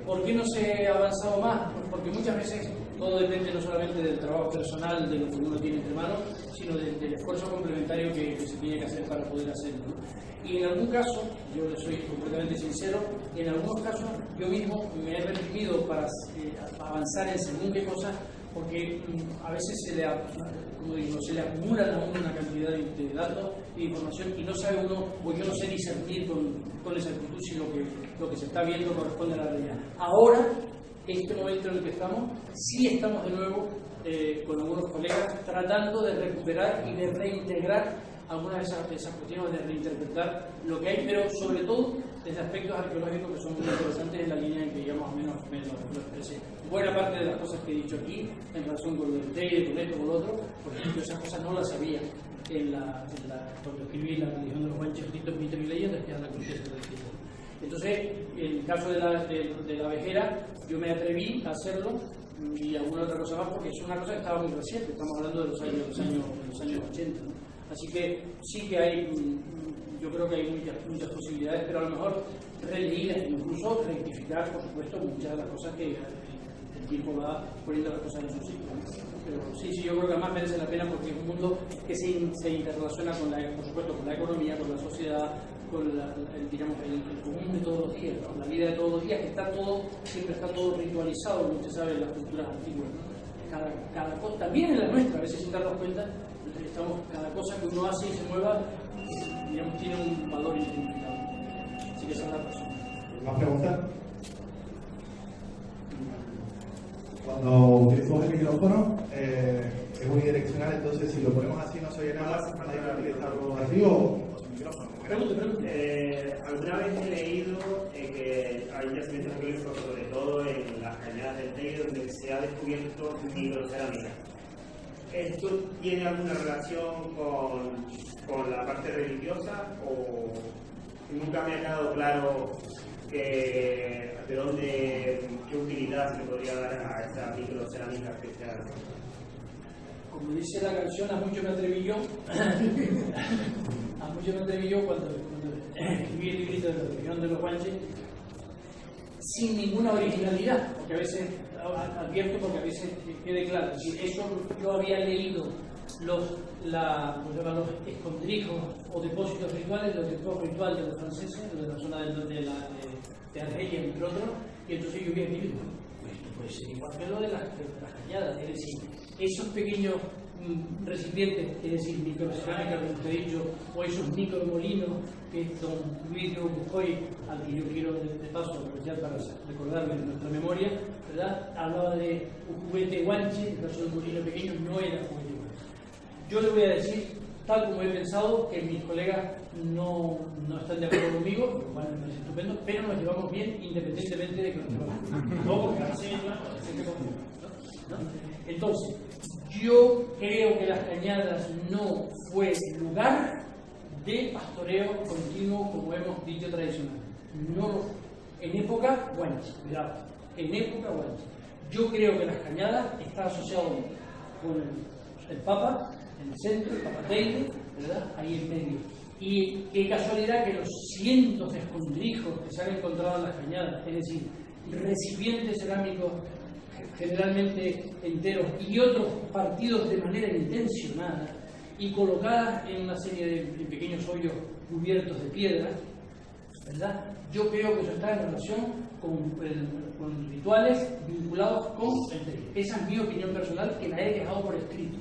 ¿Por qué no se ha avanzado más? Pues porque muchas veces todo depende no solamente del trabajo personal, de lo que uno tiene entre manos, sino del esfuerzo complementario que se tiene que hacer para poder hacerlo. Y en algún caso, yo le soy completamente sincero, en algunos casos yo mismo me he reprimido para avanzar en según qué cosas, porque a veces se le acumulan a uno una cantidad de datos y de información y no sabe uno, o yo no sé discernir con exactitud si lo que se está viendo corresponde a la realidad. Ahora, en este momento en el que estamos, sí estamos de nuevo con algunos colegas tratando de recuperar y de reintegrar algunas de esas cuestiones, de reinterpretar lo que hay, pero sobre todo desde aspectos arqueológicos que son muy interesantes en la línea en que ya más o menos lo expresé. Buena parte de las cosas que he dicho aquí, en relación con el Teide, con esto, con lo otro, por ejemplo, esas cosas no las sabía cuando escribí La religión de los guanches, ritos, mitos y leyendas, que era la conciencia del tiempo. Entonces, en el caso de la vejera, yo me atreví a hacerlo y alguna otra cosa más, porque es una cosa que estaba muy reciente, estamos hablando de los años 80, ¿no? Así que sí que hay, yo creo que hay muchas posibilidades, pero a lo mejor releídas, incluso rectificar, por supuesto, muchas de las cosas que el tiempo va poniendo las cosas en su sitio. Pero sí, yo creo que además merece la pena porque es un mundo que se interrelaciona por supuesto, con la economía, con la sociedad, con el común de todos los días, ¿no? La vida de todos los días, que siempre está todo ritualizado, como usted sabe, en las culturas antiguas, ¿no? Cada cosa, también en la nuestra, a veces sin darnos cuenta, cada cosa que uno hace y se mueva, digamos, tiene un valor identificado. Así que esa es la razón. ¿Más preguntas? Cuando utilizamos el micrófono es unidireccional, entonces si lo ponemos así no se oye nada, ¿hay que utilizarlo así o sin micrófono? Pregunte. Alguna vez he leído que hay yacimientos arqueológicos, sobre todo en las cañadas del Teide, donde se ha descubierto microcerámica. ¿Esto tiene alguna relación con la parte religiosa o nunca me ha quedado claro qué utilidad se le podría dar a esta microcerámica especial? Como dice la canción, a mucho me atreví yo. A mucho me atreví yo cuando escribí el librito de la religión de los guanches, sin ninguna originalidad, porque a veces advierto, porque a veces quede claro, es decir, eso yo había leído los escondrijos o depósitos rituales, los depósitos rituales de los franceses, de la zona de Argelia, entre otros, y entonces yo había escrito, esto puede ser igual que lo de las cañadas, es decir, esos pequeños recipientes, es decir, microcerámica, como usted ha dicho, o esos micromolinos que don Luis de Bujoy, al que yo quiero de paso aprovechar para recordarle en nuestra memoria, ¿verdad? Hablaba de un juguete guanche, el caso de un molino pequeño no era juguete guanche. Yo le voy a decir tal como he pensado, que mis colegas no están de acuerdo conmigo, lo cual me parece estupendo, pero nos llevamos bien independientemente de que nos llevamos bien. No, porque ahora sí, ¿no? Entonces, yo creo que Las Cañadas no fue lugar de pastoreo continuo, como hemos dicho tradicionalmente. No, en época guanche, cuidado, en época guanche. Yo creo que Las Cañadas está asociado con el Papa, en el centro, el Papa Teide, ¿verdad? Ahí en medio. Y qué casualidad que los cientos de escondrijos que se han encontrado en Las Cañadas, es decir, recipientes cerámicos generalmente enteros y otros partidos de manera intencionada y colocadas en una serie de pequeños hoyos cubiertos de piedra, ¿verdad? Yo creo que eso está en relación con rituales vinculados con el Teide. Esa es mi opinión personal, que la he dejado por escrito.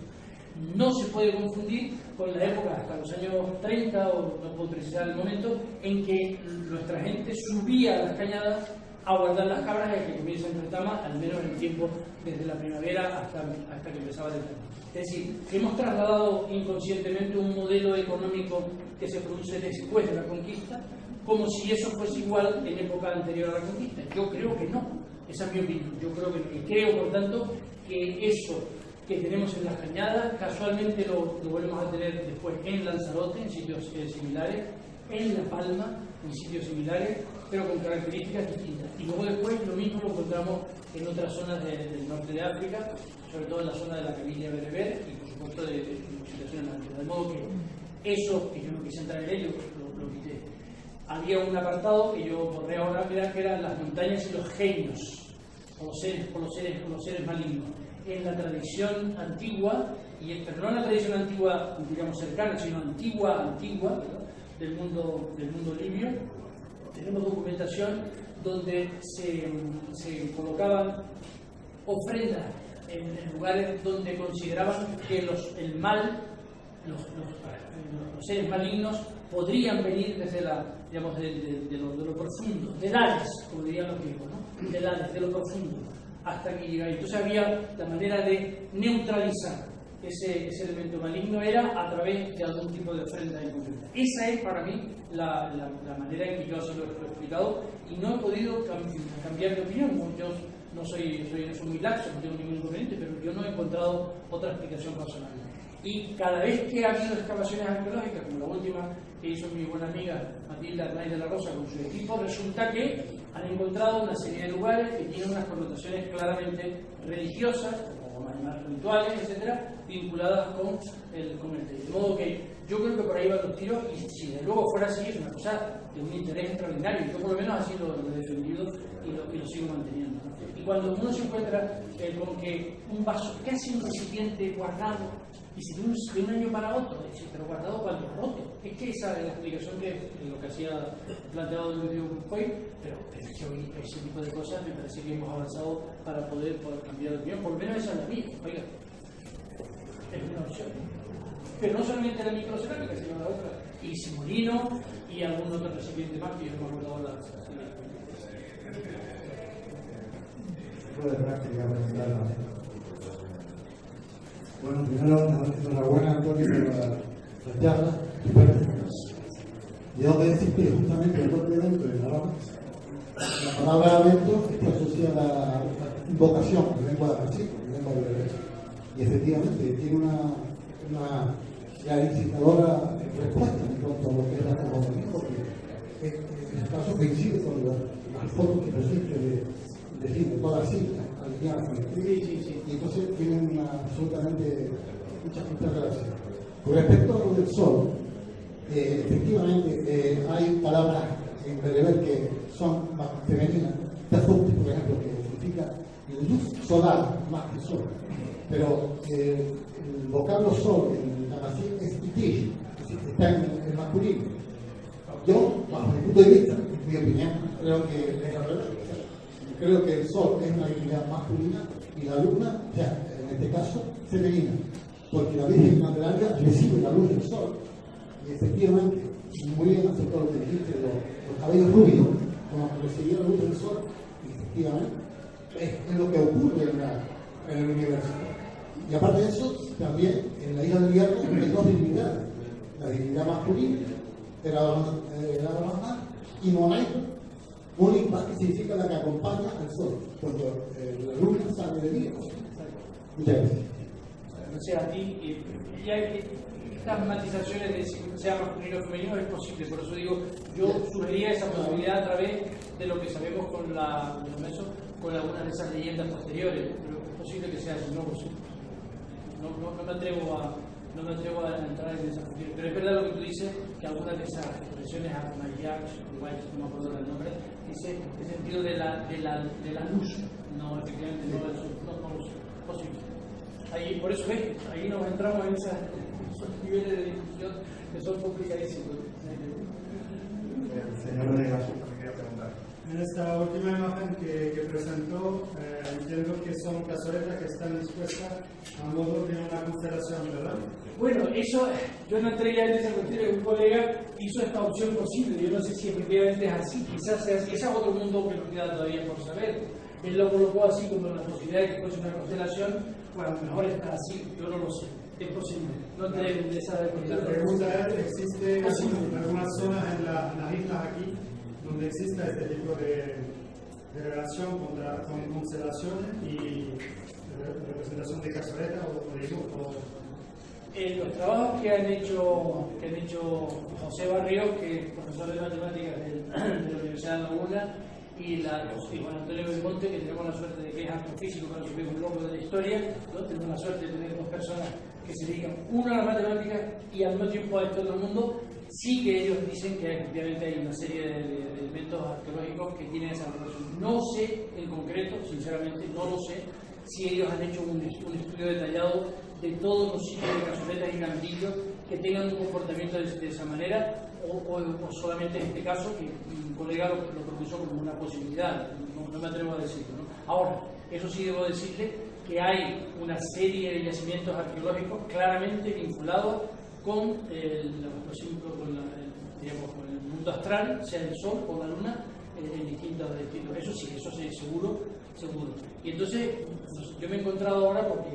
No se puede confundir con la época hasta los años 30, o no puedo precisar el momento, en que nuestra gente subía a Las Cañadas a guardar las cabras y a que comienzan en retama, al menos en el tiempo desde la primavera hasta que empezaba el verano. Es decir, hemos trasladado inconscientemente un modelo económico que se produce después de la conquista, como si eso fuese igual en época anterior a la conquista. Yo creo que no, esa es mi opinión. Yo creo que no. Y creo, por tanto, que eso que tenemos en Las Cañadas, casualmente lo volvemos a tener después en Lanzarote, en sitios similares, en La Palma, en sitios similares, pero con características distintas. Y luego después lo mismo lo encontramos en otras zonas del norte de África, sobre todo en la zona de la Cabilia Bereber y por supuesto de situaciones náuticas. De modo que eso, que yo no quise entrar en ello, pues lo quité. Había un apartado que yo borré ahora, que eran las montañas y los genios, o los seres malignos. En la tradición antigua, pero no en la tradición antigua, digamos, cercana, sino antigua, ¿verdad? del mundo libio, tenemos documentación donde se colocaban ofrendas en lugares donde consideraban que el mal, los seres malignos podrían venir desde digamos, de lo profundo, del Hades, como dirían los griegos, ¿no? Del Hades, de lo profundo, hasta que llegara. Entonces había la manera de neutralizar ese elemento maligno, era a través de algún tipo de ofrenda en concreto. Esa es para mí la manera en que yo se lo he explicado, y no he podido cambiar de opinión. Yo no soy muy laxo, no tengo ningún inconveniente, pero yo no he encontrado otra explicación razonable. Y cada vez que ha habido excavaciones arqueológicas, como la última que hizo mi buena amiga Matilda Hernández de la Rosa con su equipo, resulta que han encontrado una serie de lugares que tienen unas connotaciones claramente religiosas, o más rituales, etcétera, vinculadas con el Teide. De modo que yo creo que por ahí van los tiros, y si de luego fuera así, es una cosa de un interés extraordinario. Yo por lo menos así lo he defendido y lo sigo manteniendo, ¿no? Y cuando uno se encuentra con que un vaso, casi un recipiente guardado, y si de un año para otro, pero guardado cuando roto, es que esa es la explicación que lo que hacía planteado el video hoy, pero es que hoy ese tipo de cosas me parece que hemos avanzado para poder cambiar de opinión. Por lo menos esa es la mía. Oiga, es una opción. Pero no solamente la microcerámica, sino la otra, y simulino y algún otro recipiente más que yo no me acuerdo ahora. Bueno, primero, enhorabuena, Antonio, por la charla. Y tengo que decir que justamente el propio evento de la palabra evento está asociada a la invocación de lengua de Francisco, de lengua de derecho. Y efectivamente tiene una clarificadora respuesta en cuanto a lo que es la cosmogonía, porque en este caso coincide con las fotos que presente de todas las islas alineadas con el Teide, y entonces tienen absolutamente mucha relación. Con respecto a lo del sol, efectivamente hay palabras en bereber que son más femeninas, tafut, por ejemplo, que significa luz solar más que sol, pero el vocablo sol en Tanasí es itish, está en masculino. Yo, bajo mi punto de vista, en mi opinión, creo que es al revés. Creo que el sol es una divinidad masculina y la luna, o sea, en este caso, femenina, porque la Virgen Candelaria recibe la luz del sol, y efectivamente, muy bien aceptó lo que dijiste, los cabellos rubios, como recibía la luz del sol, y efectivamente, es lo que ocurre en el universo. Y aparte de eso, también en la isla del Hierro hay dos divinidades. La divinidad masculina, el Adamazar, y Monai, Mónica, que significa la que acompaña al sol, cuando la luna sale de día. Muchas gracias. O sea, a ti, ya estas matizaciones de si sea masculino o femenino es posible, por eso digo, yo sugería esa posibilidad a través de lo que sabemos con algunas de esas leyendas posteriores, pero es posible que sea así, no posible. No me atrevo a entrar en esa cuestión, pero es verdad lo que tú dices, que algunas de esas expresiones Armagnac, igual no me acuerdo el nombre, dice el sentido de la luz, no, efectivamente no del sur, no lo sé, posible. Ahí, por eso ves, ahí nos entramos en esos niveles de discusión que son complicadísimos. Señor de la Junta, me quería preguntar. En esta última imagen que presentó, entiendo que son cazoletas que están dispuestas a modo de una constelación, ¿verdad? Bueno, eso, yo no entré ya en esa cuestión, un colega hizo esta opción posible, yo no sé si efectivamente es así, quizás sea así, ese es otro mundo que nos queda todavía por saber. Él lo colocó así como la posibilidad de que fuese una constelación, bueno, a lo mejor está así, yo no lo sé, es posible, no entré en esa La pregunta es, ¿existe algunas zonas en las islas aquí donde exista este tipo de relación con constelaciones y representación de cazoletas o de dibujo? Los trabajos que han hecho José Barrios, que es profesor de matemáticas de la Universidad de Laguna, y Juan Antonio Belmonte, que tenemos la suerte de que es astrofísico, pero es un loco de la historia, ¿no? Tenemos la suerte de tener dos personas que se dedican, uno a las matemáticas y al mismo tiempo a este otro mundo. Sí que ellos dicen que efectivamente hay una serie de elementos arqueológicos que tienen esa relación. No sé en concreto, sinceramente, no lo sé, si ellos han hecho un estudio detallado de todos los sitios de cazoletas y granadillos que tengan un comportamiento de esa manera, o solamente en este caso, que un colega lo propuso como una posibilidad, no me atrevo a decirlo, ¿no? Ahora, eso sí debo decirle que hay una serie de yacimientos arqueológicos claramente vinculados con el mundo astral, sea el Sol o la Luna, en distintos. Eso sí, eso sí, seguro. Y entonces, yo me he encontrado ahora, porque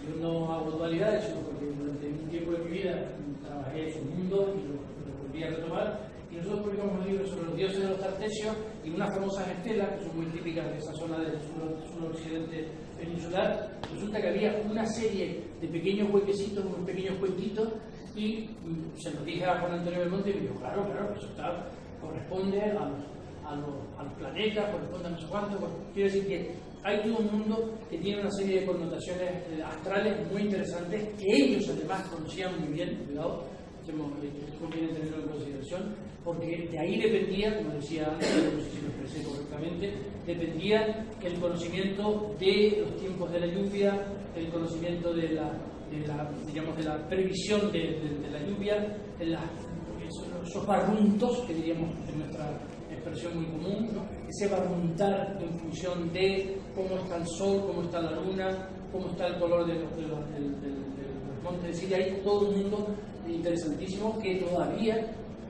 yo no hago dualidades, sino porque durante un tiempo de mi vida trabajé en un mundo y lo volví a retomar. Y nosotros publicamos un libro sobre los dioses de los tartesios y unas famosas estelas, que son muy típicas de esa zona del suroccidente peninsular. Resulta que había una serie de pequeños huequecitos, unos pequeños cuenquitos, y se lo dije a Juan Antonio Belmonte y me dijo, claro, eso corresponde a los planetas, corresponde a no sé cuánto. Quiero decir que hay todo un mundo que tiene una serie de connotaciones astrales muy interesantes, que ellos además conocían muy bien, cuidado, conviene tenerlo en consideración, porque de ahí dependía, como decía antes, no sé si lo expresé correctamente, dependía el conocimiento de los tiempos de la lluvia, el conocimiento de la previsión de la lluvia, esos barruntos, que diríamos en nuestra expresión muy común, ¿no? Ese barruntar en función de cómo está el sol, cómo está la luna, cómo está el color de los montes. Es decir, hay todo un mundo interesantísimo que todavía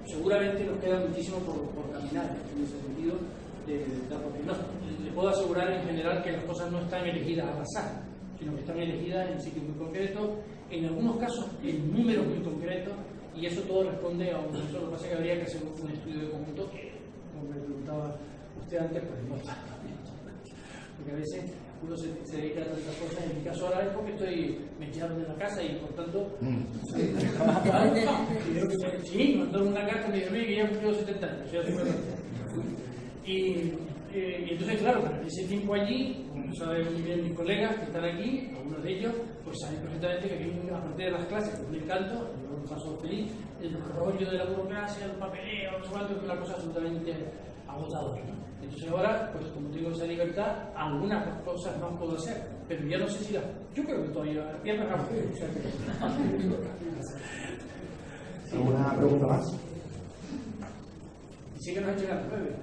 seguramente nos queda muchísimo por caminar en ese sentido, porque le puedo asegurar en general que las cosas no están elegidas al azar, sino que están elegidas en sitios muy concretos, en algunos casos en números muy concretos, y eso todo responde a un proceso. Lo que pasa es que habría que hacer un estudio de conjunto que, como me preguntaba usted antes, pues no está, porque a veces uno se dedica a tantas cosas. En mi caso ahora es porque me echaron de la casa y por tanto sí, me mandaron una carta y me dijeron que ya he cumplido 70 años, ya tengo 20. Y entonces, claro, en ese tiempo allí, como saben muy bien mis colegas que están aquí, algunos de ellos, pues saben perfectamente que aquí, a partir de las clases, que me encanto, yo me paso feliz, el rollo de la burocracia, el papeleo, no sé cuánto, es una cosa absolutamente agotadora, ¿no? Entonces ahora, pues como tengo esa libertad, algunas cosas más puedo hacer, pero ya no sé si las... Yo creo que todavía las piernas las puedo, o sea que... ¿Alguna pregunta más? Y sí que nos han llegado 9.